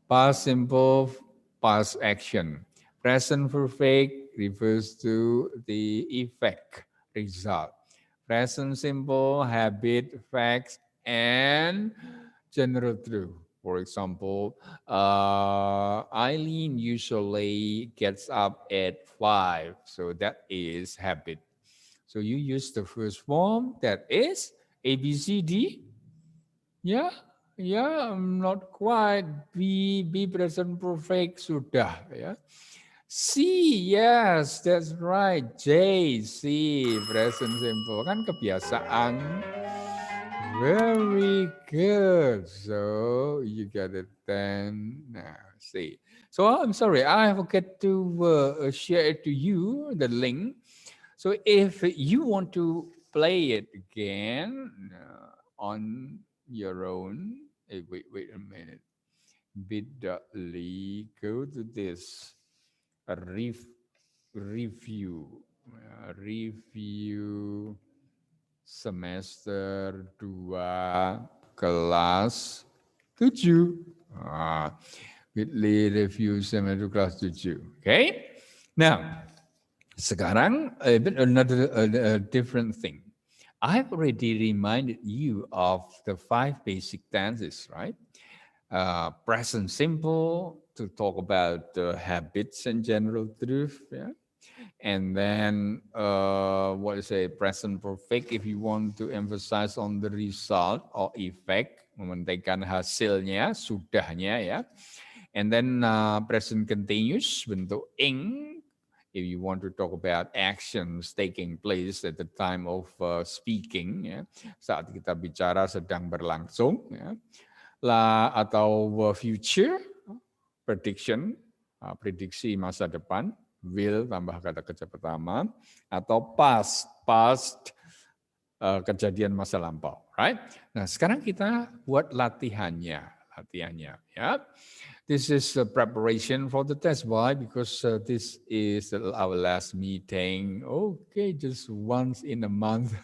Past simple, past action. Present perfect refers to the effect, result. Present simple, habit, facts, and general truth. For example, Eileen usually gets up at 5, so that is habit. So you use the first form, that is A, B, C, D. Yeah, not quite. B present perfect sudah ya. C, yes, that's right. J, C, present simple. Kan kebiasaan. Very good. So you got it then. Now, C. So I'm sorry, I forget to share it to you, the link. So if you want to play it again on your own, wait a minute. Bit.ly, go to this review semester 2 kelas 7. Bit.ly review semester kelas 7. Okay? Now, sekarang a different thing. I've already reminded you of the 5 basic tenses, right? Present simple to talk about habits and general truth, yeah. And then present perfect if you want to emphasize on the result or effect, mementingkan hasilnya, sudahnya ya. And then present continuous bentuk ing if you want to talk about actions taking place at the time of speaking ya. Saat kita bicara sedang berlangsung ya. Atau future prediction, prediksi masa depan, will tambah kata kerja pertama, atau past kejadian masa lampau, right? Nah, sekarang kita buat latihannya ya. This is a preparation for the test. Why? Because this is our last meeting. Okay, just once in a month.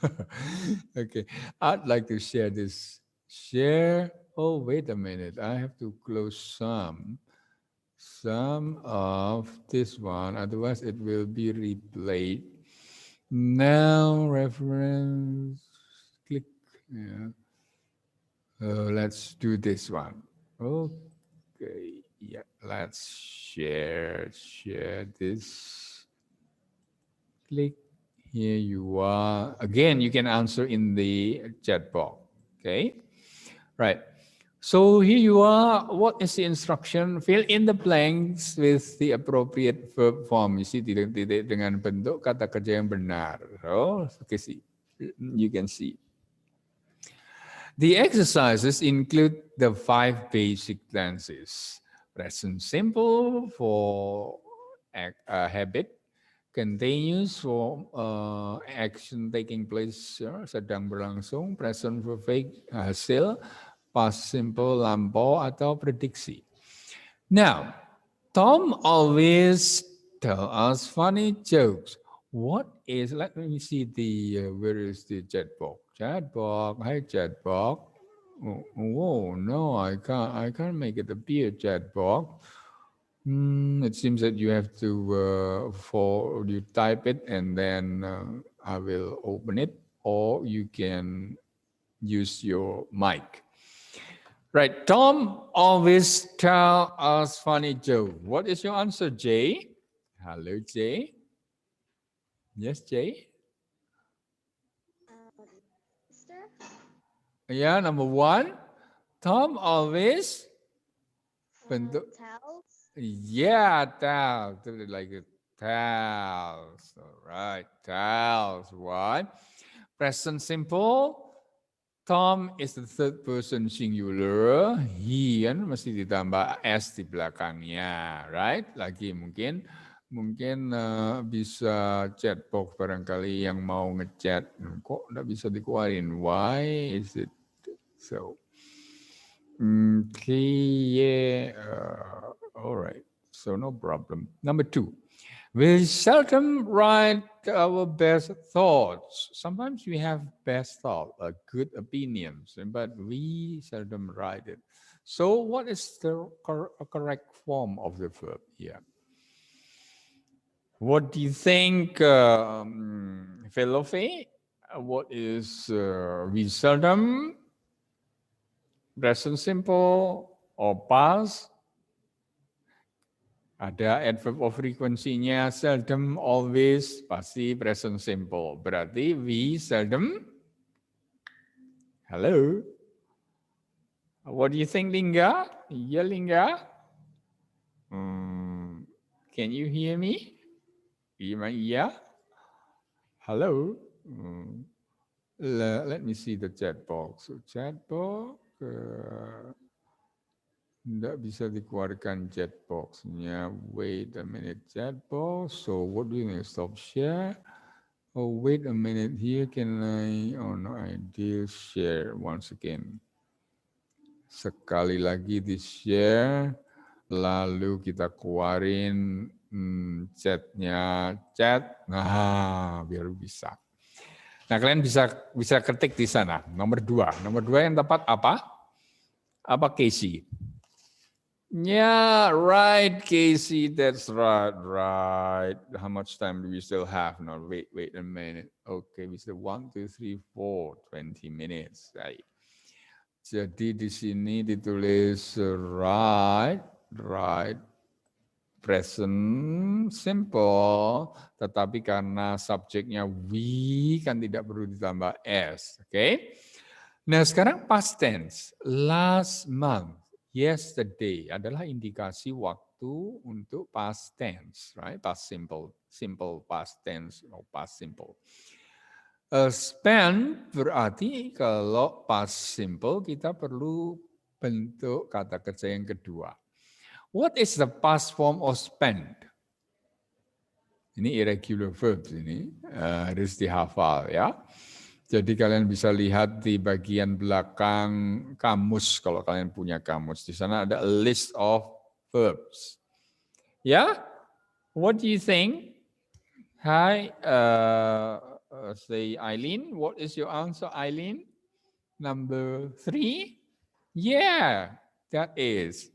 Okay, I'd like to share this. Share. Oh, wait a minute. I have to close some of this one. Otherwise, it will be replayed. Now, reference. Click. Yeah. Let's do this one. Okay, yeah, let's share this. Click, here you are. Again, you can answer in the chat box, okay? Right, so here you are. What is the instruction? Fill in the blanks with the appropriate verb form. Isi titik-titik dengan bentuk kata kerja yang benar. So, you can see. The exercises include the 5 basic tenses. Present simple for habit, continuous for action taking place, sedang berlangsung, present perfect hasil, past simple lampau atau prediksi. Now, Tom always tell us funny jokes. What is, let me see where is the chat box? Chat box, hi chat box. Oh no, I can't make it appear, chat box. It seems that you have to, you type it and then I will open it, or you can use your mic. Right, Tom always tell us funny joke. What is your answer, Jay? Hello, Jay. Yes, Jay? Yeah, number 1. Tom always tells. Yeah, tells. Like it tells. All right, tells. Why? Present simple. Tom is the third person singular. He kan mesti ditambah s di belakangnya, right? Lagi mungkin bisa chat box barangkali yang mau ngechat. Kok nggak bisa dikeluarin? Why is it so? Okay, all right. So no problem. Number 2. We seldom write our best thoughts. Sometimes we have best thoughts, good opinions, but we seldom write it. So what is the correct form of the verb here? What do you think, Felofe? What is we seldom, present simple, or past? Ada adverb of frequency-nya seldom, always, pasti present simple. Berarti we seldom. Hello? What do you think, Lingga? Yeah, Lingga? Can you hear me? Yeah? Hello? Let me see the chat box. So, chat box, tidak bisa dikeluarkan chat box-nya. Wait a minute, chat box. So what do you mean? Stop share. Oh, wait a minute here. Can I? Oh no, I did share once again. Sekali lagi di share. Lalu kita keluarin chatnya, chat. Nah, biar bisa. Nah, kalian bisa ketik di sana. Nomor 2. Nomor 2 yang tepat apa? Apa, Casey? Yeah, right, Casey. That's right, right. How much time do we still have? No, wait a minute. Okay, we still 1, 2, 3, 4, 20 minutes. Right. Jadi di sini ditulis right, present simple, tetapi karena subjeknya we kan tidak perlu ditambah s. Oke. Nah, sekarang past tense. Last month. Yesterday adalah indikasi waktu untuk past tense, right? Past simple, simple past tense atau past simple. Spend berarti kalau past simple kita perlu bentuk kata kerja yang kedua. What is the past form of spend? Ini irregular verbs ini, harus dihafal ya. Jadi kalian bisa lihat di bagian belakang kamus, kalau kalian punya kamus. Di sana ada a list of verbs. Ya, what do you think? Hi, say Eileen. What is your answer, Eileen? Number 3? Yeah, that is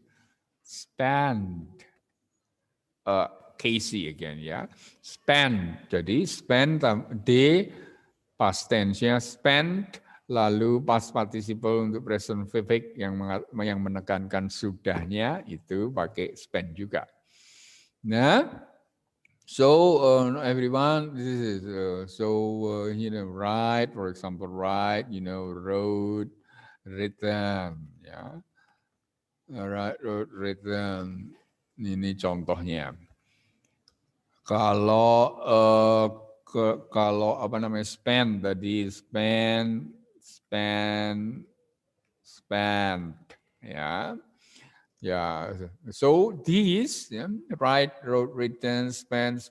spend. Casey again ya. Spend. Jadi spend d past tense-nya spend, lalu past participle untuk present perfect yang menekankan sudahnya itu pakai spend juga. Nah, so everyone, this is write, for example, write, wrote, written, ya. Write, wrote, written. Ini contohnya. Kalau apa namanya spend tadi spend ya so these write, wrote, written, spend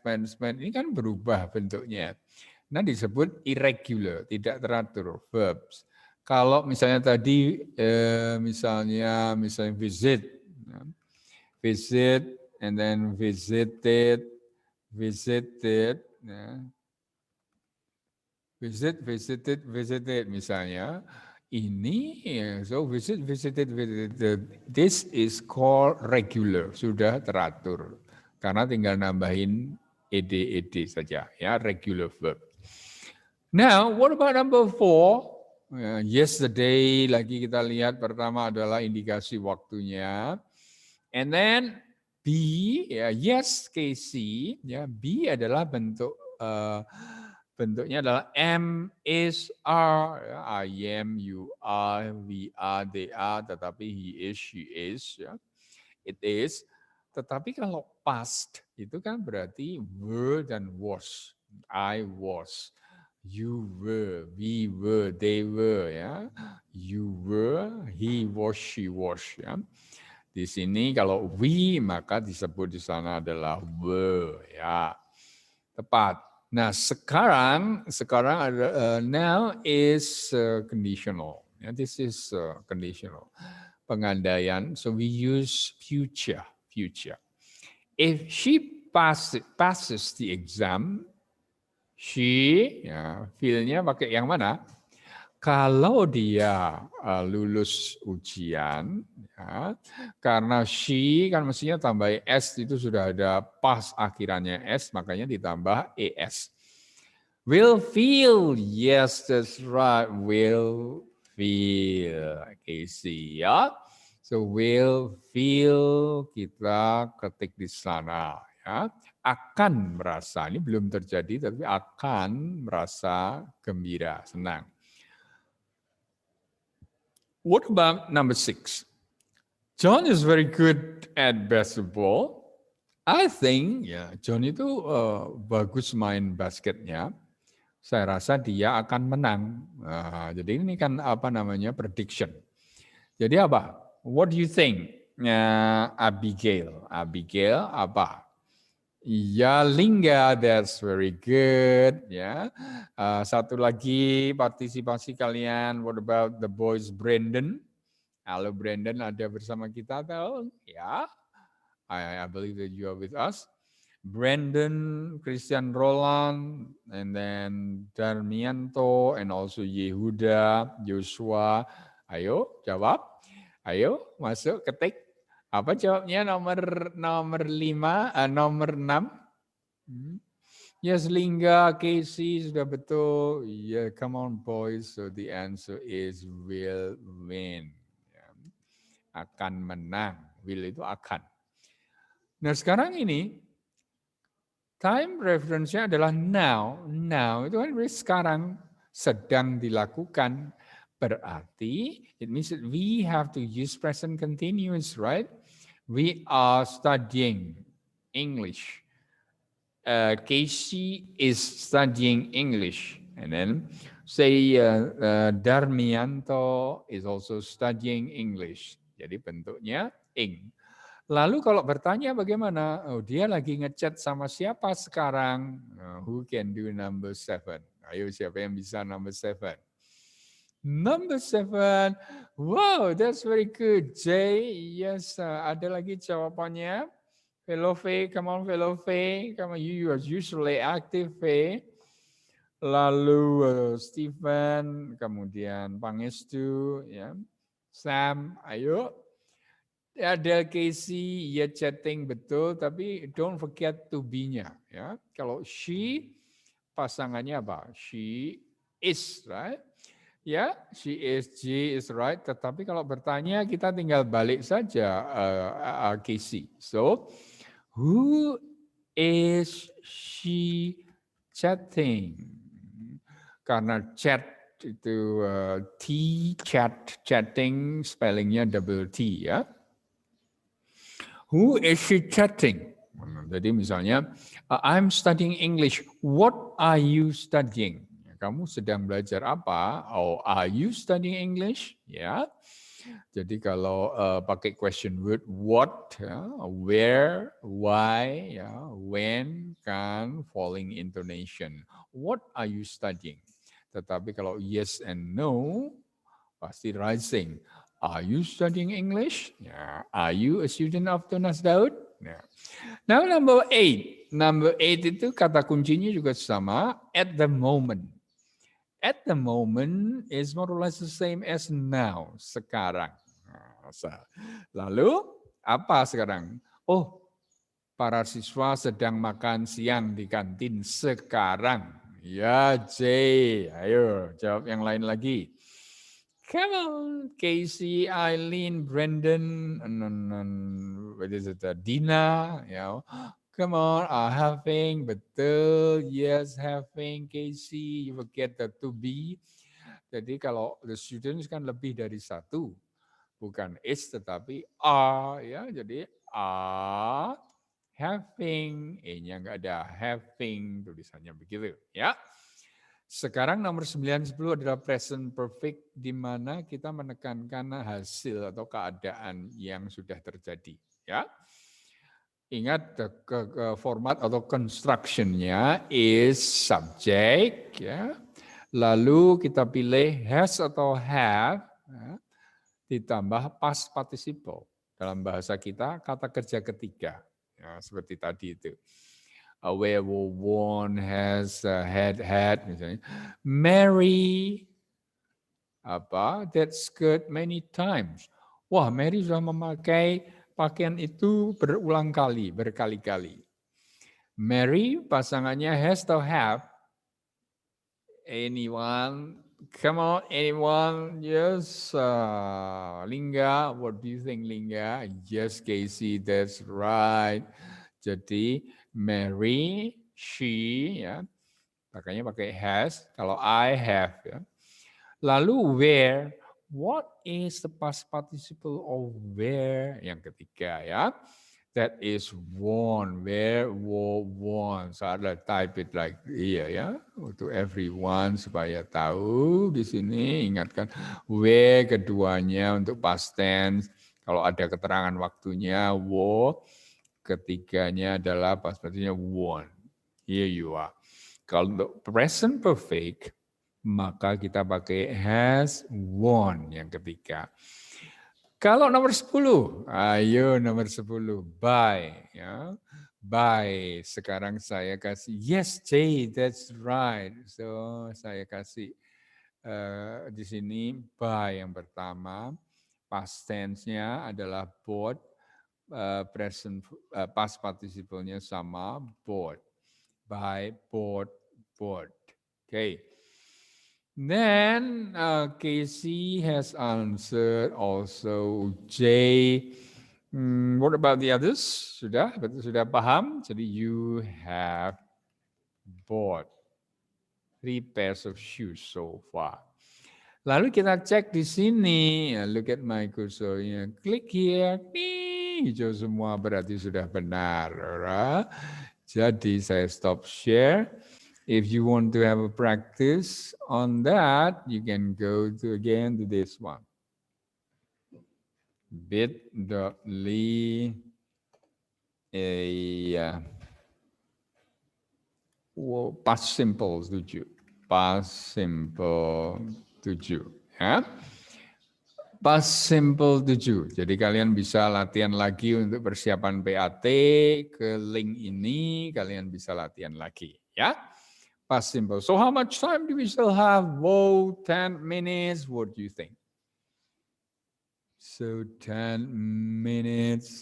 ini kan berubah bentuknya. Nah disebut irregular, tidak teratur verbs. Kalau misalnya tadi misalnya visit and then visited ya. Visited misalnya. Ini, so visited. This is called regular, sudah teratur. Karena tinggal nambahin ed saja, ya, regular verb. Now, what about number 4? Yesterday, lagi kita lihat pertama adalah indikasi waktunya. And then, be, ya, yes, Casey, ya, be adalah bentuknya adalah am, is, are, ya, I am, you are, we are, they are, tetapi he is, she is, ya, it is. Tetapi kalau past itu kan berarti were dan was. I was, you were, we were, they were, ya, you were, he was, she was, ya. Di sini kalau we maka disebut di sana adalah were, ya. Tepat. Nah, sekarang ada now is conditional. Yeah, this is conditional. Pengandaian. So we use future. If she passes the exam, she, ya, feel-nya pakai yang mana? Kalau dia lulus ujian, ya, karena she kan mestinya tambah s itu sudah ada pas akhirannya s, makanya ditambah es. Will feel, yes, that's right. Will feel, Casey, ya. So will feel kita ketik di sana, ya. Akan merasa, ini belum terjadi, tapi akan merasa gembira, senang. What about number 6? John is very good at basketball. I think, ya, John itu bagus main basketnya. Saya rasa dia akan menang. Nah, jadi ini kan apa namanya prediction. Jadi apa? What do you think, Abigail? Abigail apa? Ya, Lingga, that's very good. Ya, satu lagi partisipasi kalian. What about the boys, Brandon? Halo Brandon, ada bersama kita atau? Ya, I believe that you are with us. Brandon, Christian Roland, and then Darmianto, and also Yehuda, Joshua. Ayo jawab. Ayo masuk ketik. Apa jawabnya nomor 6? Yes, Lingga, Casey sudah betul. Yeah, come on boys. So the answer is will win. Akan menang. Will itu akan. Nah sekarang ini time reference-nya adalah now. Now itu kan sekarang sedang dilakukan. Berarti it means that we have to use present continuous, right? We are studying English. Casey is studying English. And then say Darmianto is also studying English. Jadi bentuknya ing. Lalu kalau bertanya bagaimana? Oh, dia lagi ngechat sama siapa sekarang? Who can do number 7? Ayo siapa yang bisa number 7? Number 7. Wow, that's very good. Jay, yes, ada lagi jawabannya. Hello Faye, come on hello Faye. Come on, you are usually active Faye. Lalu Stephen, kemudian Pangestu, ya. Sam, ayo. Ada Casey, ya chatting betul, tapi don't forget to be-nya. Ya. Kalau she, pasangannya apa? She is, right? Ya, she is, she is right. Tetapi kalau bertanya, kita tinggal balik saja Casey. So, who is she chatting? Karena chat itu T, chatting, spellingnya double T, ya. Who is she chatting? Jadi misalnya, I'm studying English. What are you studying? Kamu sedang belajar apa? Oh, are you studying English? Ya. Jadi kalau pakai question word what, ya, where, why, ya, when, kan, falling intonation. What are you studying? Tetapi kalau yes and no, pasti rising. Are you studying English? Yeah. Are you a student of Tunas Daud? Yeah. Now number 8. Number 8 itu kata kuncinya juga sama. At the moment. At the moment is more or less the same as now. Sekarang. Lalu apa sekarang? Oh, para siswa sedang makan siang di kantin sekarang. Ya, Jay. Ayo jawab yang lain lagi. Come on, Casey, Eileen, Brendan, and what is it? Dina, you know. Come on, having, betul, yes, having, Casey, you will get the to be. Jadi kalau the students kan lebih dari satu, bukan is tetapi are, ya. Jadi are having, e-nya nggak ada, having, tulisannya begitu, ya. Sekarang nomor 9, 10 adalah present perfect, di mana kita menekankan hasil atau keadaan yang sudah terjadi. Ya, ingat ke format atau construction-nya is subject. Ya, lalu kita pilih has atau have, ya, ditambah past participle. Dalam bahasa kita kata kerja ketiga, ya, seperti tadi itu. Where one has had misalnya. Mary that skirt many times. Wah, Mary sudah memakai pakaian itu berulang kali, berkali-kali. Mary pasangannya has to have. Anyone? Come on, anyone? Yes, Lingga. What do you think, Lingga? Yes, Casey, that's right. Jadi Mary, she, ya, makanya pakai has. Kalau I have, ya. Lalu where? What is the past participle of where? Yang ketiga, ya. That is worn, where, worn. So I'd type it like here ya, untuk everyone supaya tahu di sini. Ingatkan where keduanya untuk past tense. Kalau ada keterangan waktunya wore, ketiganya adalah past participle worn. Here you are. Kalau untuk present perfect, maka kita pakai has worn yang ketiga. Kalau nomor 10, ayo nomor 10, by. Ya. By, sekarang saya kasih, yes Jay, that's right. So saya kasih di sini by yang pertama, past tense-nya adalah bought, present past participle-nya sama, bought. By, bought, bought. Okay. Then Casey has answered also. Jay, what about the others? Sudah paham? Jadi you have bought 3 pairs of shoes so far. Lalu kita cek di sini. Look at my cursor. Klik here. Hijau semua berarti sudah benar. Alright? Jadi saya stop share. If you want to have a practice on that, you can go to this one. bit.ly past simple 7. Past simple 7. Ya. Past simple 7. Jadi kalian bisa latihan lagi untuk persiapan PAT. Ke link ini kalian bisa latihan lagi. Ya. Past simple. So how much time do we still have? Whoa, 10 minutes. What do you think? So 10 minutes.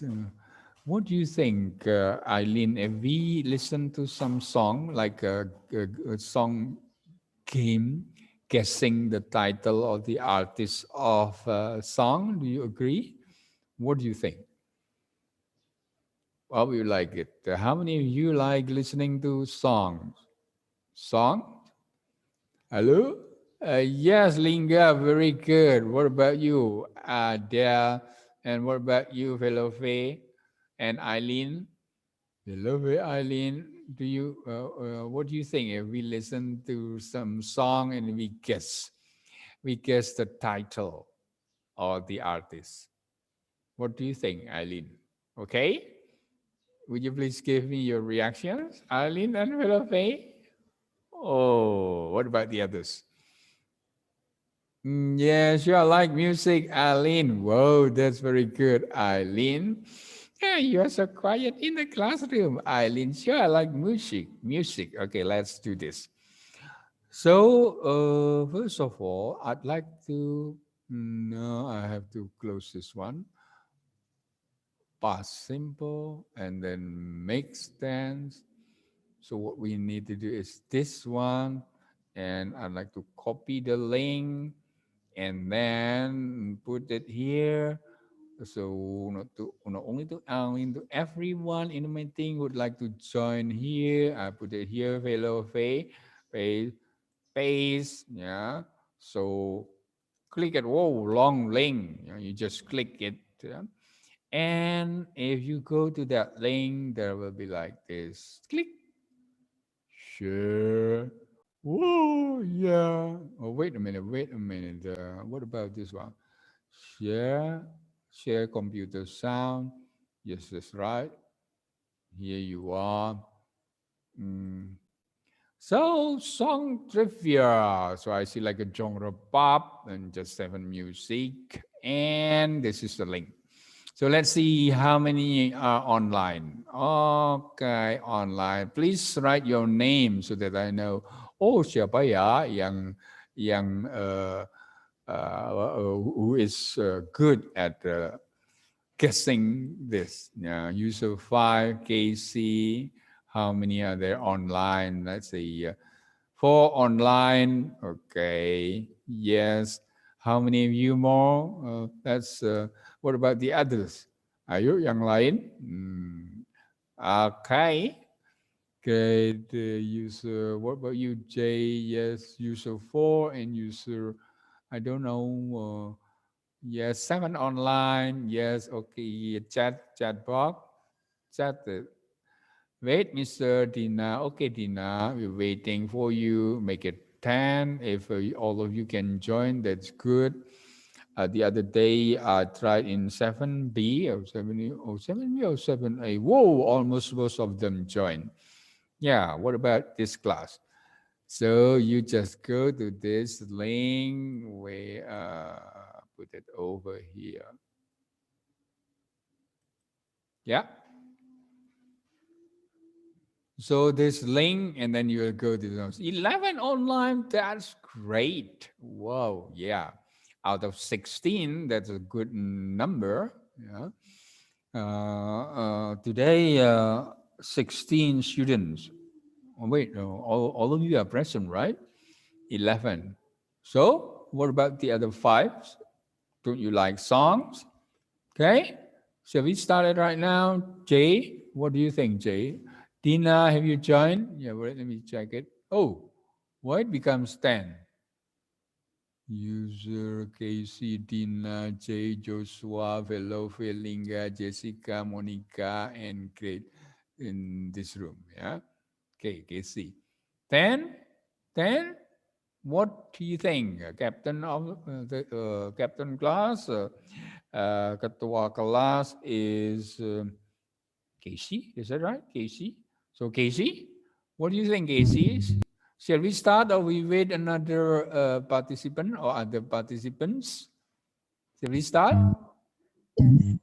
What do you think, Eileen? If we listen to some song, like a song game, guessing the title of the artist of a song, do you agree? What do you think? How would you like it? How many of you like listening to songs? Song? Hello? Yes, Linga, very good. What about you, Adele? And what about you, Velofe and Eileen? Velofe, Eileen, do you? What do you think if we listen to some song and we guess the title or the artist? What do you think, Eileen? Okay? Would you please give me your reactions, Eileen and Velofe? Oh, what about the others? Yes, you like music, Eileen. Whoa, that's very good, Eileen. Yeah, you are so quiet in the classroom, Eileen. Sure, I like music. Okay, let's do this. So, first of all, I'd like to, no, I have to close this one. Past simple, and then mixed tense. So what we need to do is this one, and I'd like to copy the link and then put it here. So not only to everyone in my team would like to join here. I put it here, fellow paste, yeah. So click it, whoa, long link. You just click it. Yeah? And if you go to that link, there will be like this. Click. Share. Whoa, yeah. Oh, wait a minute. What about this one? Share computer sound. Yes, that's right. Here you are. So, song trivia. So I see like a genre pop and just 7 music. And this is the link. So let's see how many are online. Okay, online. Please write your name so that I know. Oh, siapa ya yang who is good at guessing this. User 5, KC, how many are there online? Let's see, 4 online. Okay, yes. How many of you more? What about the others? Ayo, yang lain? Okay. Good user. What about you, Jay? Yes, user 4 and user, I don't know. Yes, 7 online. Yes, okay. Chat box. Chat. Wait, Mr. Dina. Okay, Dina, we're waiting for you. Make it 10. If all of you can join, that's good. The other day, I tried in 7B or 7B or 7A. Whoa, almost most of them joined. Yeah, what about this class? So you just go to this link. We put it over here. Yeah. So this link, and then you'll go to those 11 online. That's great. Whoa, yeah. Out of 16, that's a good number. Yeah. Today, 16 students. Oh, wait, no, all of you are present, right? 11. So what about the other 5? Don't you like songs? Okay. Shall we start it right now? Jay, what do you think, Jay? Dina, have you joined? Yeah, wait, let me check it. Oh, why it becomes 10? User, Casey, Dina, Jay, Joshua, Velo, Felinga, Jessica, Monica, and Kate in this room. Yeah. Okay, Casey. 10? 10? What do you think? Captain of the captain class, ketua kelas is Casey. Is that right, Casey? So Casey, what do you think, Casey? Shall we start or we wait another participant or other participants? Shall we start? Yes.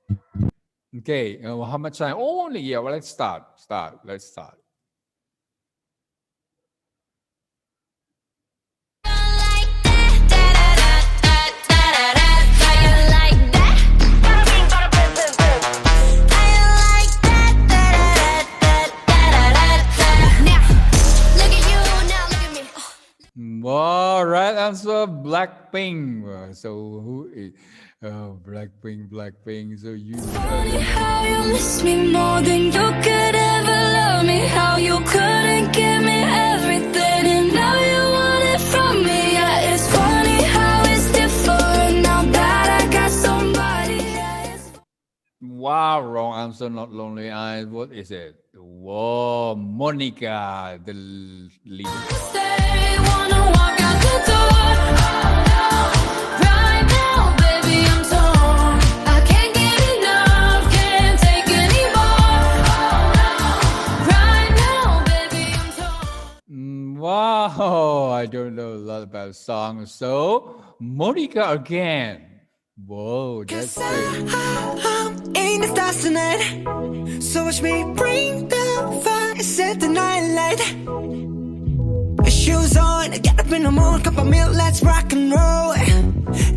Okay, how much time? Oh, only, yeah, well, let's start. Let's start. All right, answer Blackpink. So who is Blackpink? So you. Funny how you miss me more than you could ever love me. How you couldn't give me everything, and now you want it from me. Yeah, it's funny how it's different now that I got somebody. Wow, wrong answer. Not Lonely Eyes. What is it? Whoa, Monica, the lead. Wow, I don't know a lot about songs. So, Monica again. Whoa, that's great. Ain't the stars tonight, so watch me bring the fire, set the night light. Shoes on, get up in the morning, cup of milk, let's rock and roll.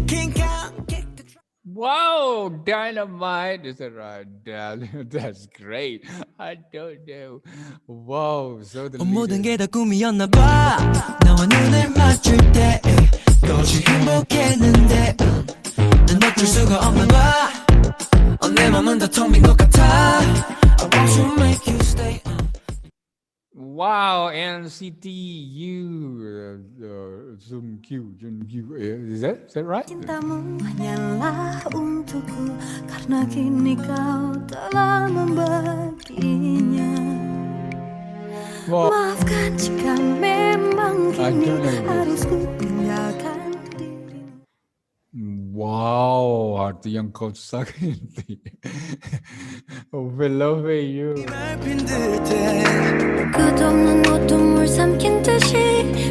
Kink out, kick the drum. Wow, Dynamite. Is that right? That's great. I don't know. Wow, so the 모든 게 다 꿈이었나 봐. 너와 눈을 맞출 때 또다시 행복했는데 난 어쩔 수가 없나 봐. 내 맘은 다 텅 빈 것 같아. I want to make you stay. Wow, NCT Jungkook. Is that right? Cintamu hanyalah untukku karena kini kau telah membaginya. Wow. Maafkan jika memang kini harus ku tinggalkan dirimu. Wow, arti yang kau sakiti. Love you. 끝없는 어둠을 삼킨 듯이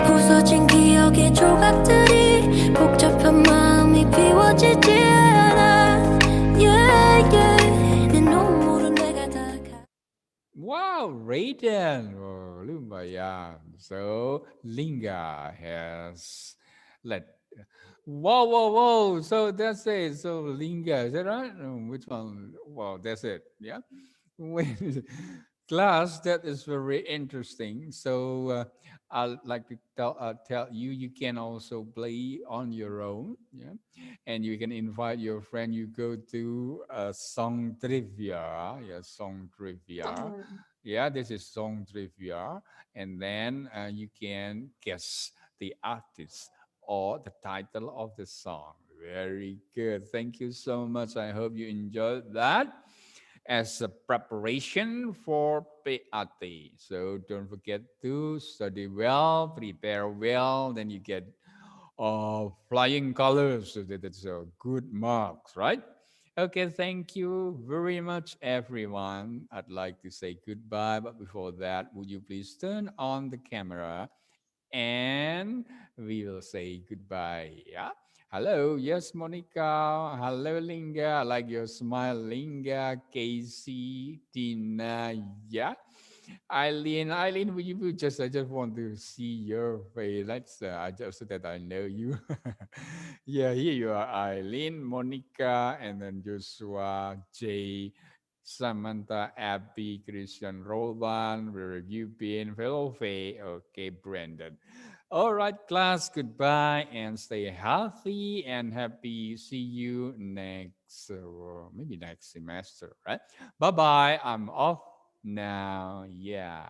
부서진 기억의 조각들이 복잡한 마음이 비워지지 않아. Yeah, yeah. 내 눈물은 내가 다. Wow, Raiden. Oh, lumayan. So, Lingga has led Whoa, whoa, whoa. So that's it. So Linga, is that right? Which one? Wow, that's it. Yeah. Wait, class, that is very interesting. So I'd like to tell you, you can also play on your own. Yeah. And you can invite your friend. You go to song trivia. Yeah, song trivia. Yeah, this is song trivia. And then you can guess the artist or the title of the song. Very good. Thank you so much. I hope you enjoyed that as a preparation for PAT. So don't forget to study well, prepare well, then you get flying colors. So that's good marks, right? Okay, thank you very much, everyone. I'd like to say goodbye, but before that, would you please turn on the camera and we will say goodbye. Yeah. Hello. Yes, Monica. Hello, Linga. I like your smile, Linga. Casey, Tina. Yeah. Eileen, will you I just want to see your face. That's I just so that I know you. Yeah, here you are, Eileen, Monica, and then Joshua, Jay, Samantha, Abby, Christian, Roland. Where have you been? Fellow Faye. Okay, Brandon. All right, class. Goodbye and stay healthy and happy. See you next, maybe next semester, right? Bye bye. I'm off now. Yeah.